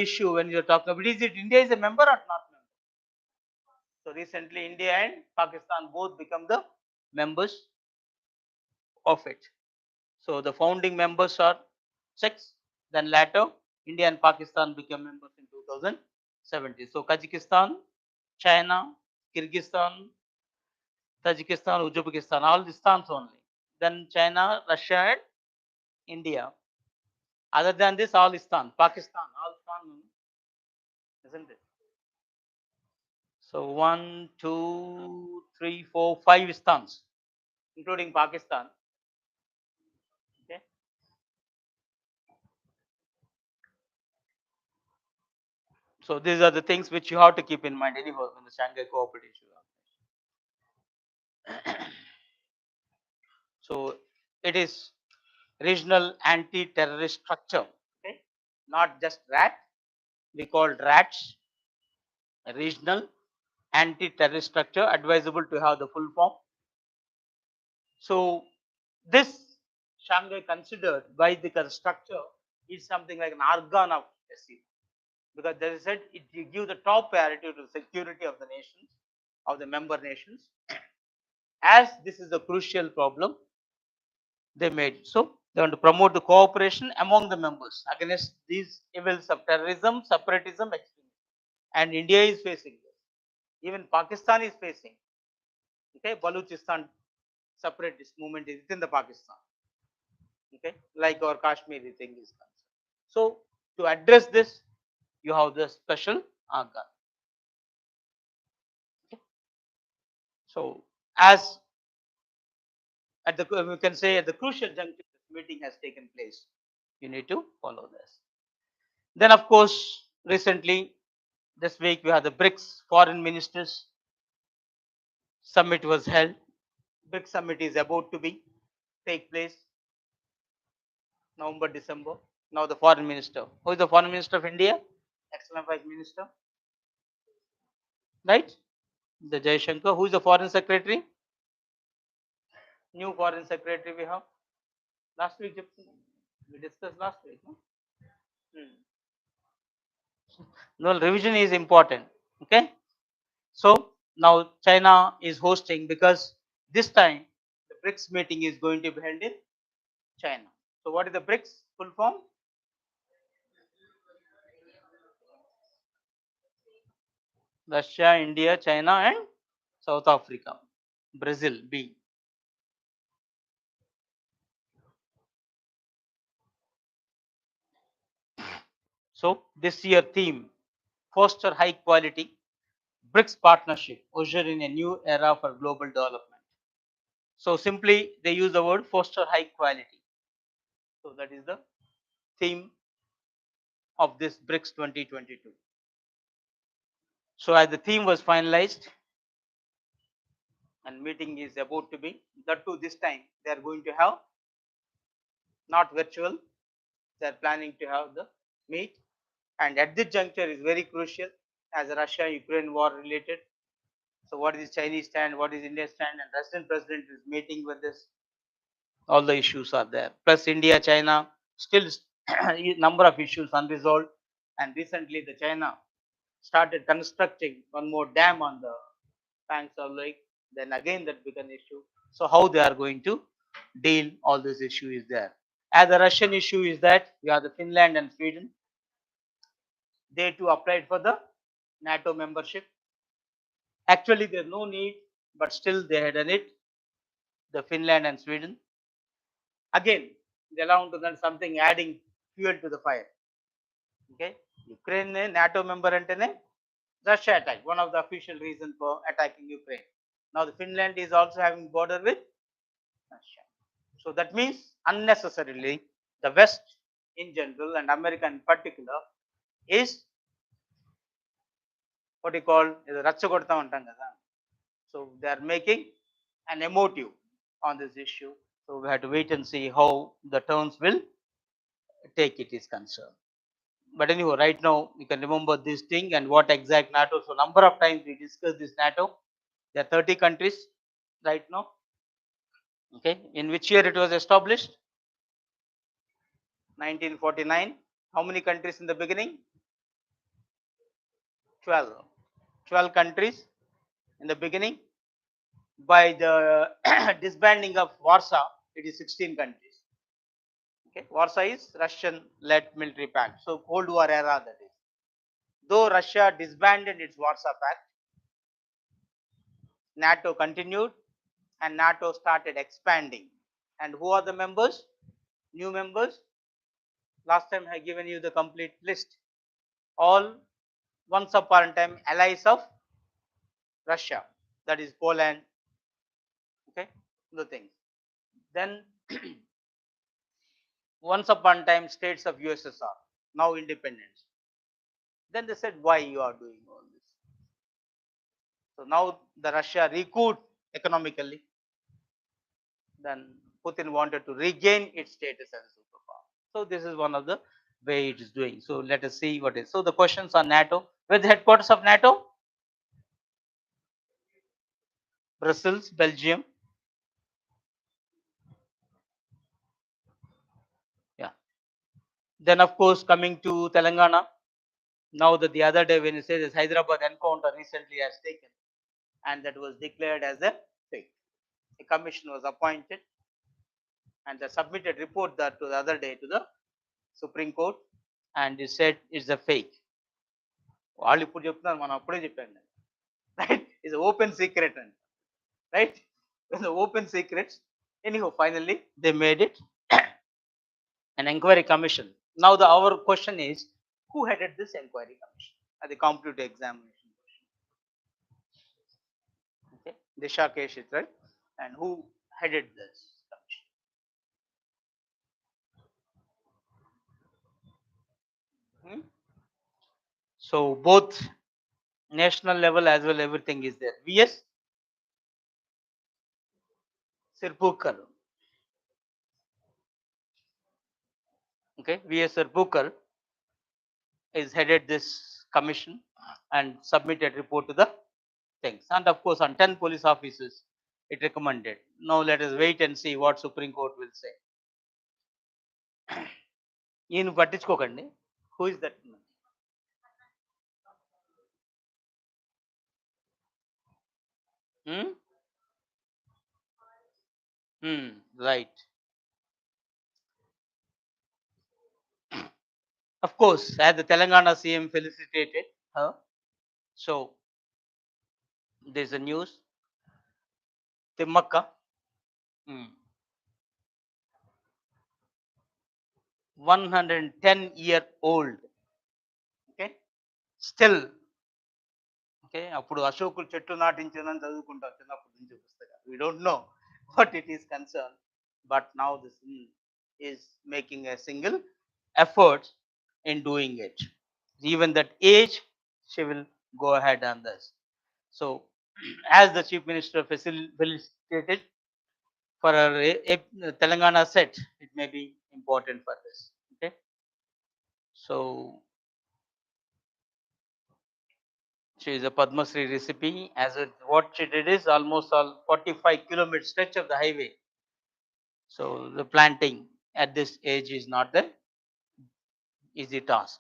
issue when you're talking about, is it India is a member or not member? So recently India and Pakistan both become the members of it. So the founding members are 2006. Then later, India and Pakistan became members in 2017. So Kazakhstan, China, Kyrgyzstan, Tajikistan, Uzbekistan, all the stans only. Then China, Russia, and India. Other than this, all stan. Pakistan, all stan, isn't it? So 1, 2, 3, 4, 5 stans, including Pakistan. Okay. So these are the things which you have to keep in mind anyhow in the Shanghai Cooperation. So it is regional anti-terrorist structure. Okay, not just RAT. We call RATs, regional anti-terrorist structure. Advisable to have the full form. So this Shanghai considered by the structure is something like an organ of SCO, because they said it gives the top priority to the security of the nations, of the member nations. As this is a crucial problem, they made so they want to promote the cooperation among the members against these evils of terrorism, separatism, extremism. And India is facing this. Even Pakistan is facing. Okay, Baluchistan separatist movement is within the Pakistan. Okay, like our Kashmiri thing is concerned. So to address this, you have the special organ. Okay. So as at the we can say at the crucial juncture, this meeting has taken place. You need to follow this. Then, of course, recently this week we have the BRICS foreign ministers summit was held. BRICS summit is about to be take place November, December. Now the foreign minister. Who is the foreign minister of India? Excellent Vice Minister. Right? The Jaishankar. Who is the foreign secretary? New foreign secretary we have. Last week we discussed last week. No? No, revision is important. Okay. So now China is hosting because this time the BRICS meeting is going to be held in China. So what is the BRICS full form? Russia, India, China, and South Africa. Brazil, B. So this year theme, foster high quality BRICS partnership, usher in a new era for global development. So simply they use the word foster high quality. So that is the theme of this BRICS 2022. So as the theme was finalized and meeting is about to be, that too this time they are going to have not virtual, they are planning to have the meet, and at this juncture is very crucial as the Russia-Ukraine war related. So what is Chinese stand, what is India stand, and Russian president is meeting with this. All the issues are there. Plus India, China, still number of issues unresolved. And recently the China started constructing one more dam on the banks of lake. Then again that became an issue. So how they are going to deal all this issue is there. As the Russian issue is that we have the Finland and Sweden. They too applied for the NATO membership. Actually, there's no need, but still they had done it. The Finland and Sweden. Again, they allowed to done something adding fuel to the fire. Okay, Ukraine NATO member antene Russia attack. One of the official reasons for attacking Ukraine. Now the Finland is also having border with Russia. So that means unnecessarily the West in general and America in particular is what you call Ratchagodtam antam kada. So they are making an emotive on this issue. So we have to wait and see how the terms will take it is concerned. But anyhow, right now you can remember this thing and what exact NATO. So number of times we discussed this NATO. There are 30 countries right now. Okay, in which year it was established? 1949. How many countries in the beginning? 12. 12 countries in the beginning. By the disbanding of Warsaw, it is 16 countries. Okay, Warsaw is Russian-led military pact. So Cold War era that is. Though Russia disbanded its Warsaw Pact, NATO continued and NATO started expanding. And who are the members? New members? Last time I given you the complete list. All once upon a time allies of Russia, that is Poland, okay, the things. Then once upon a time states of USSR, now independence. Then they said, why you are doing all this? So now the Russia recouped economically. Then Putin wanted to regain its status as a superpower. So this is one of the way it is doing. So let us see what is. So the questions on NATO. Where the headquarters of NATO? Brussels, Belgium. Yeah. Then of course coming to Telangana. Now that the other day when you say this Hyderabad encounter recently has taken, and that was declared as a fake. A commission was appointed and they submitted report that to the other day to the Supreme Court, and it said it's a fake. వాళ్ళు ఇప్పుడు చెప్తున్నారు మనం అప్పుడే చెప్పాను right it's open secret అండి right open secrets anyhow finally they made it an inquiry commission. Now our question is, who headed this inquiry commission at the competitive examination question? Okay, Disha Keshit, right? And who headed this commission? So both national level as well everything is there. VS Sirpurkar. Okay, VS Sirpurkar is headed this commission and submitted report to the things. And of course on 10 police officers it recommended. Now let us wait and see what Supreme Court will say. ఈయన పట్టించుకోకండి. Who is that? Right. Of course, as the Telangana CM felicitated her, so there's a news. Timmakka, 110-year-old, okay, still, okay, అప్పుడు అశోకులు చెట్టు నాటించిందని చదువుకుంటాం చిన్నప్పటి నుంచి పుస్తకం. We don't know what it is concerned, but now this is making a single effort in doing it. Even that age, she will go ahead on this. So, as the Chief Minister felicitated for her Telangana set, it may be important for this. Okay. So, she is a Padma Shri recipient. As what she did is almost all 45-kilometer stretch of the highway. So, the planting at this age is not the easy task.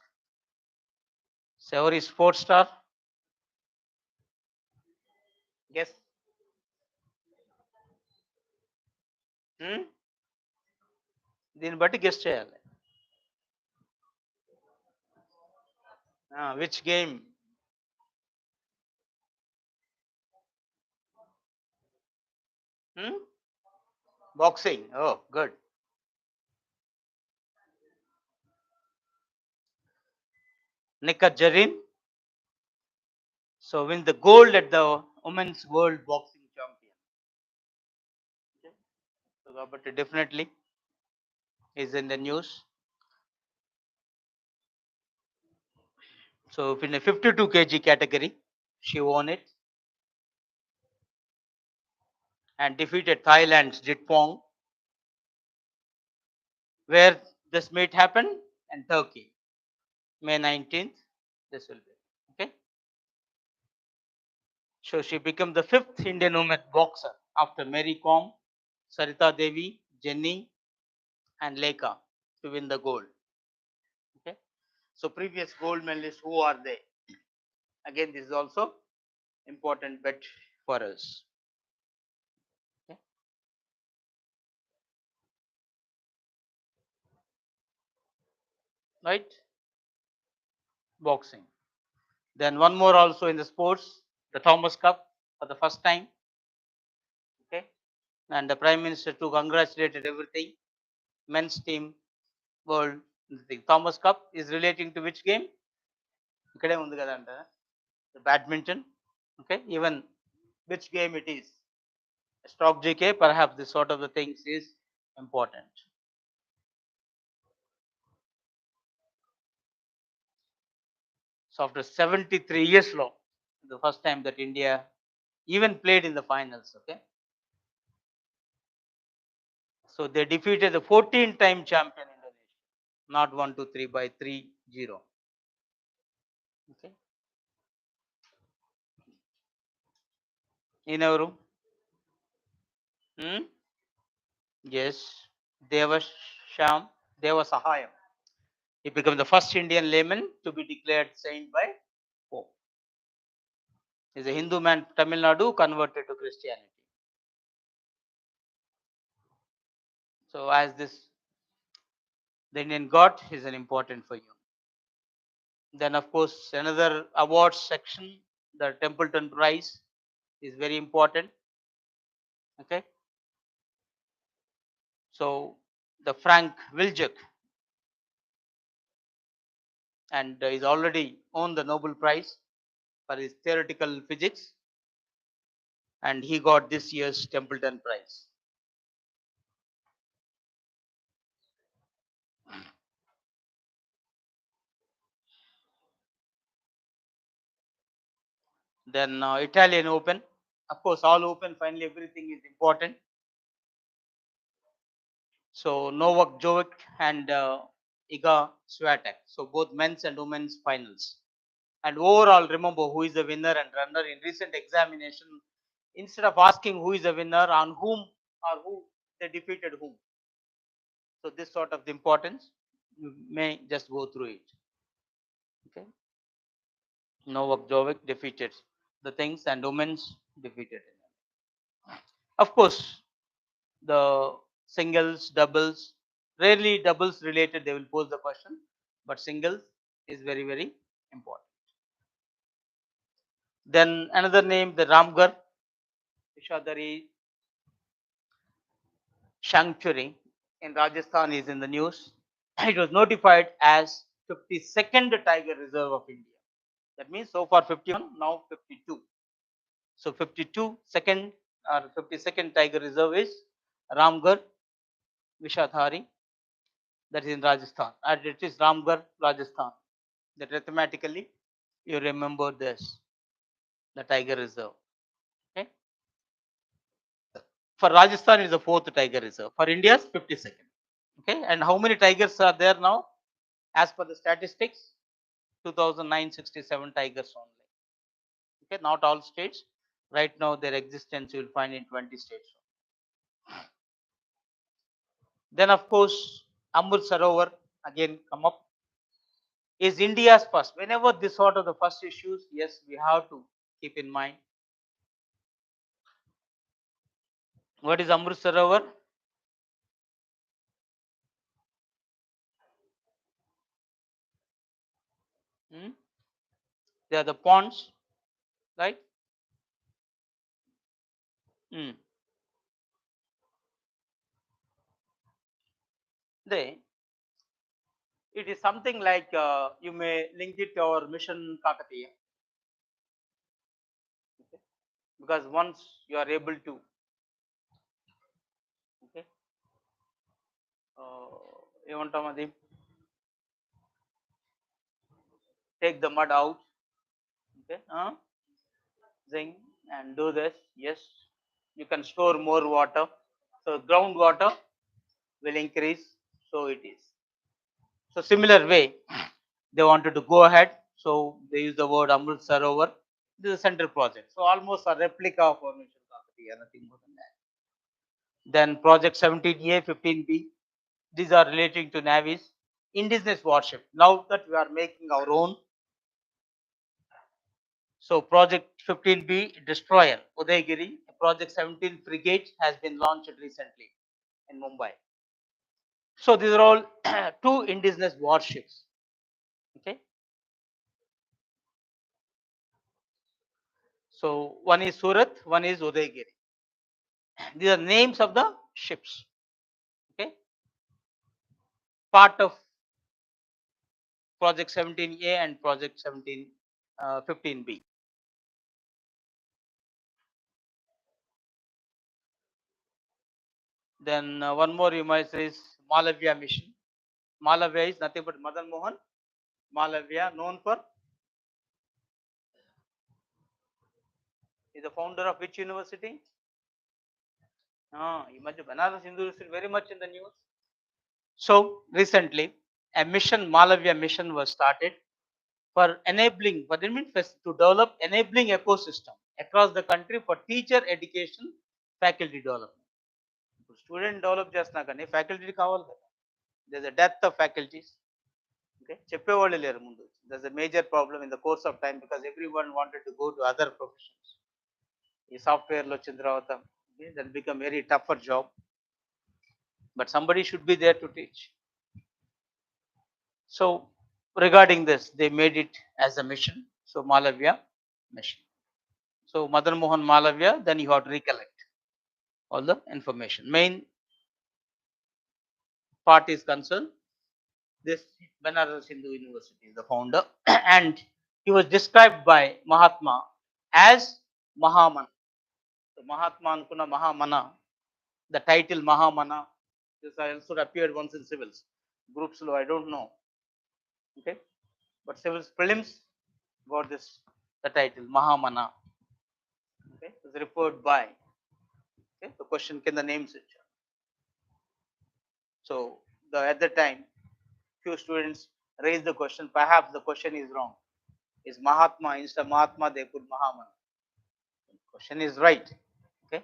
Sever is 4-star. Guess. దీన్ని బట్టి guest చేయాలి. Which game? Boxing. Oh, good. Nikat Jarin. So win the gold at the Women's World Boxing Champion. Okay. So, but definitely is in the news. So in the 52 kg category, she won it and defeated Thailand's Jitpong. Where this meet happened? In Turkey. May 19th. This will be. Okay. So she became the 5th Indian woman boxer after Mary Kom, Sarita Devi, Jenny, and Lekha to win the gold. Okay. So previous gold medalists, who are they? Again, this is also important bet for us. Okay. right? Boxing. Then one more also in the sports, the Thomas Cup for the first time. Okay, and the Prime Minister too congratulated everything. Men's team, world. The Thomas Cup is relating to which game? ఇక్కడే ఉంది కదా అంట the badminton. Okay, even which game it is. Stock GK, perhaps this sort of the things is important. So after 73 years long, the first time that India even played in the finals. Okay, so they defeated the 14-time champion Indonesia, not 1-2-3 by 3-0. Okay, in our yes, Devasham Devasahayam. He became the first Indian layman to be declared saint by Pope. He is a Hindu man, Tamil Nadu, converted to Christianity. So as this, the Indian God is an important for you. Then of course another awards section, the Templeton Prize is very important. Okay. So the Frank Wilczek, and he's already won the Nobel Prize for his theoretical physics, and he got this year's Templeton Prize. Then Italian Open, of course, all Open. Finally, everything is important. So Novak Djokovic and Iga Swiatek. So both men's and women's finals. And overall, remember who is the winner and runner in recent examination. Instead of asking who is the winner, on whom or who they defeated whom. So this sort of the importance, you may just go through it. Okay. Novak Djokovic defeated the things and women's defeated. Of course, the singles, doubles, rarely doubles related they will pose the question, but singles is very, very important. Then another name, the Ramgarh Ishadari Sanctuary in Rajasthan is in the news. It was notified as 52nd Tiger Reserve of India. That means so far 51, now 52. So 52 second or 52nd Tiger Reserve is Ramgarh Vishadhari, that is in Rajasthan, and it is Ramgarh, Rajasthan. That arithmetically you remember this, the Tiger Reserve. Okay. For Rajasthan is the fourth Tiger Reserve. For India is 52nd. Okay. And how many tigers are there now? As per the statistics, 2,967 tigers only. Okay, not all states. Right now, their existence you will find in 20 states. Then, of course, Amrit Sarovar again come up. Is India's first. Whenever this sort of the first issues, yes, we have to keep in mind. What is Amrit Sarovar? They are the ponds, right? They, it is something like you may link it to our mission Kakatiya. Okay. Because once you are able to, okay, ఏమంటాం అది, take the mud out, okay, zinc and do this, yes, you can store more water. So groundwater will increase. So it is. So similar way, they wanted to go ahead. So they use the word Amrit Sarovar. This is a central project. So almost a replica of our mission Kakatiya, nothing more than that. Then project 17A, 15B. These are relating to navies. Indigenous warship. Now that we are making our own. So project 15B destroyer Udaygiri, project 17 frigate has been launched recently in Mumbai. So these are all two indigenous warships. So one is Surat, one is Udaygiri. These are names of the ships. Okay, part of project 17A and project 15B. Then one more you might say is Malavya mission. Malavya is nothing but Madan Mohan Malavya, known for is the founder of which university? Imagine Banaras Hindu University very much in the news. So recently, a mission, Malavya mission, was started for enabling, what it means to develop enabling ecosystem across the country for teacher education, faculty development. Student develop చేస్తున్నా కానీ faculty కావాలి కదా. There's a dearth of faculties. Okay, చెప్పేవాళ్ళు లేరు ముందు. There's a major problem in the course of time because everyone wanted to go to other professions. ఈ సాఫ్ట్వేర్లో వచ్చిన తర్వాత that become very tougher job. But somebody should be there to teach. So regarding this, they made it as a mission. So Malavya mission. So Madan Mohan Malavya, then you have to recollect all the information. Main part is concerned. This Banaras Hindu University is the founder, and he was described by Mahatma as Mahamana. So Mahatma Ankuna Mahamana, the title Mahamana, this also appeared once in civils groups. So I don't know. Okay, but civils prelims got this the title Mahamana. Okay, is referred by. Okay, the question can the names it. So at the time, few students raised the question. Perhaps the question is wrong. Is Mahatma instead of Mahatma they put Mahamana? Question is right. Okay,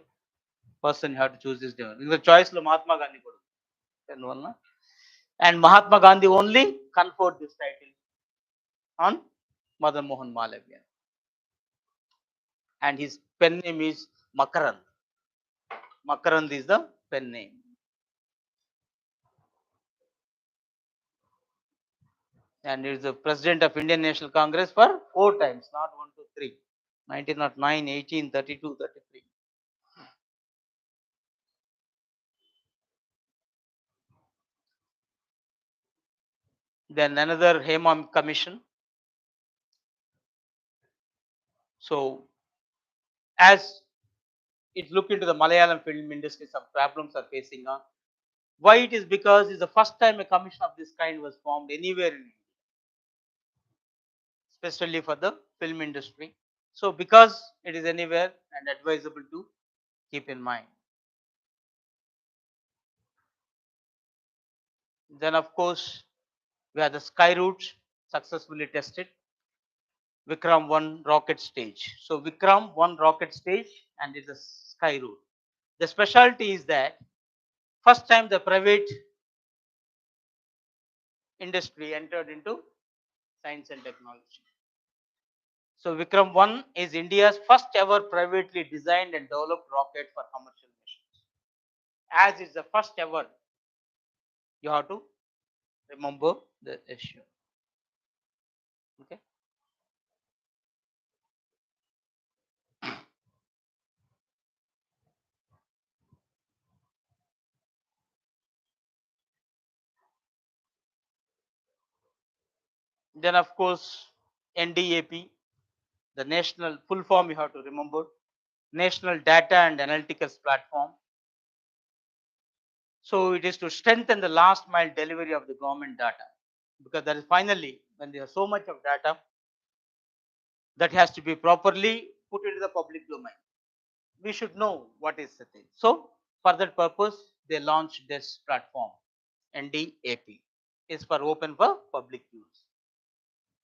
person you have to choose this different. In the choice lo Mahatma Gandhi kodu. And Mahatma Gandhi only conferred this title on Madan Mohan Malavya. And his pen name is Makarand. Makarand is the pen name. And he is the president of Indian National Congress for 4 times, not 1, 2, 3. 1909, 18, 32, 33. Then another Hemam Commission. So as it look into the Malayalam film industry, some problems are facing on. Why it is? Because it's the first time a commission of this kind was formed anywhere in India, especially for the film industry. So because it is anywhere and advisable to keep in mind. Then of course we have the sky routes successfully tested. Vikram 1 rocket stage. So Vikram 1 rocket stage and it's a sky route. The specialty is that first time the private industry entered into science and technology. So Vikram 1 is India's first ever privately designed and developed rocket for commercial missions. As it's the first ever, you have to remember the issue. Okay. Then of course NDAP, the national full form you have to remember, National Data and Analytics Platform. So it is to strengthen the last mile delivery of the government data, because that is finally when there is so much of data that has to be properly put into the public domain. We should know what is the thing. So for that purpose, they launched this platform, NDAP. Is for open for public use.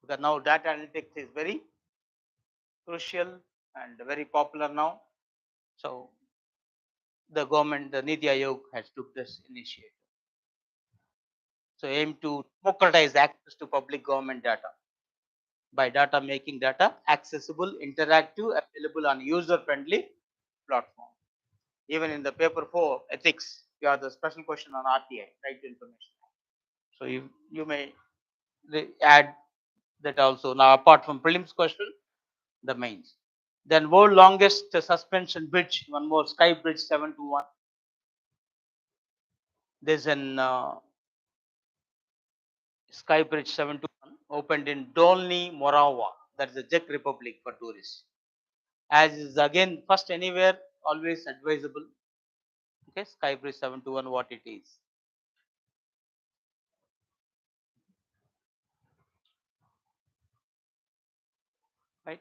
Because now data analytics is very crucial and very popular now. So the government, the Niti Aayog has took this initiative. So aim to democratize access to public government data by data making data accessible, interactive, available on user-friendly platform. Even in the paper 4 ethics, you have the special question on RTI, right to information. So you may add that also. Now apart from prelims question, the mains. Then world longest suspension bridge, one more, Sky Bridge 721. There's an Sky Bridge 721 opened in Dolny, Morava, that's the Czech Republic, for tourists. As is again first anywhere, always advisable. Okay, Sky Bridge 721, what it is. Right.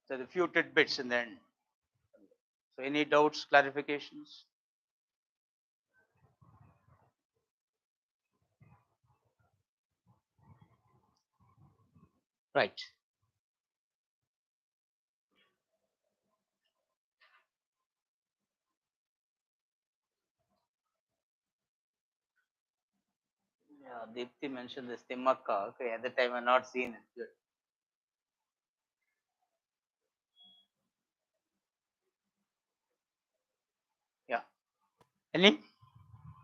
So the few tidbits in the end. So any doubts, clarifications? Right. Yeah, Deepthi mentioned this Timaka. Okay, at the time I not seen it. Good. Yeah. Any?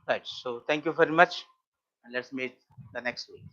Right. So thank you very much, and let's meet the next week.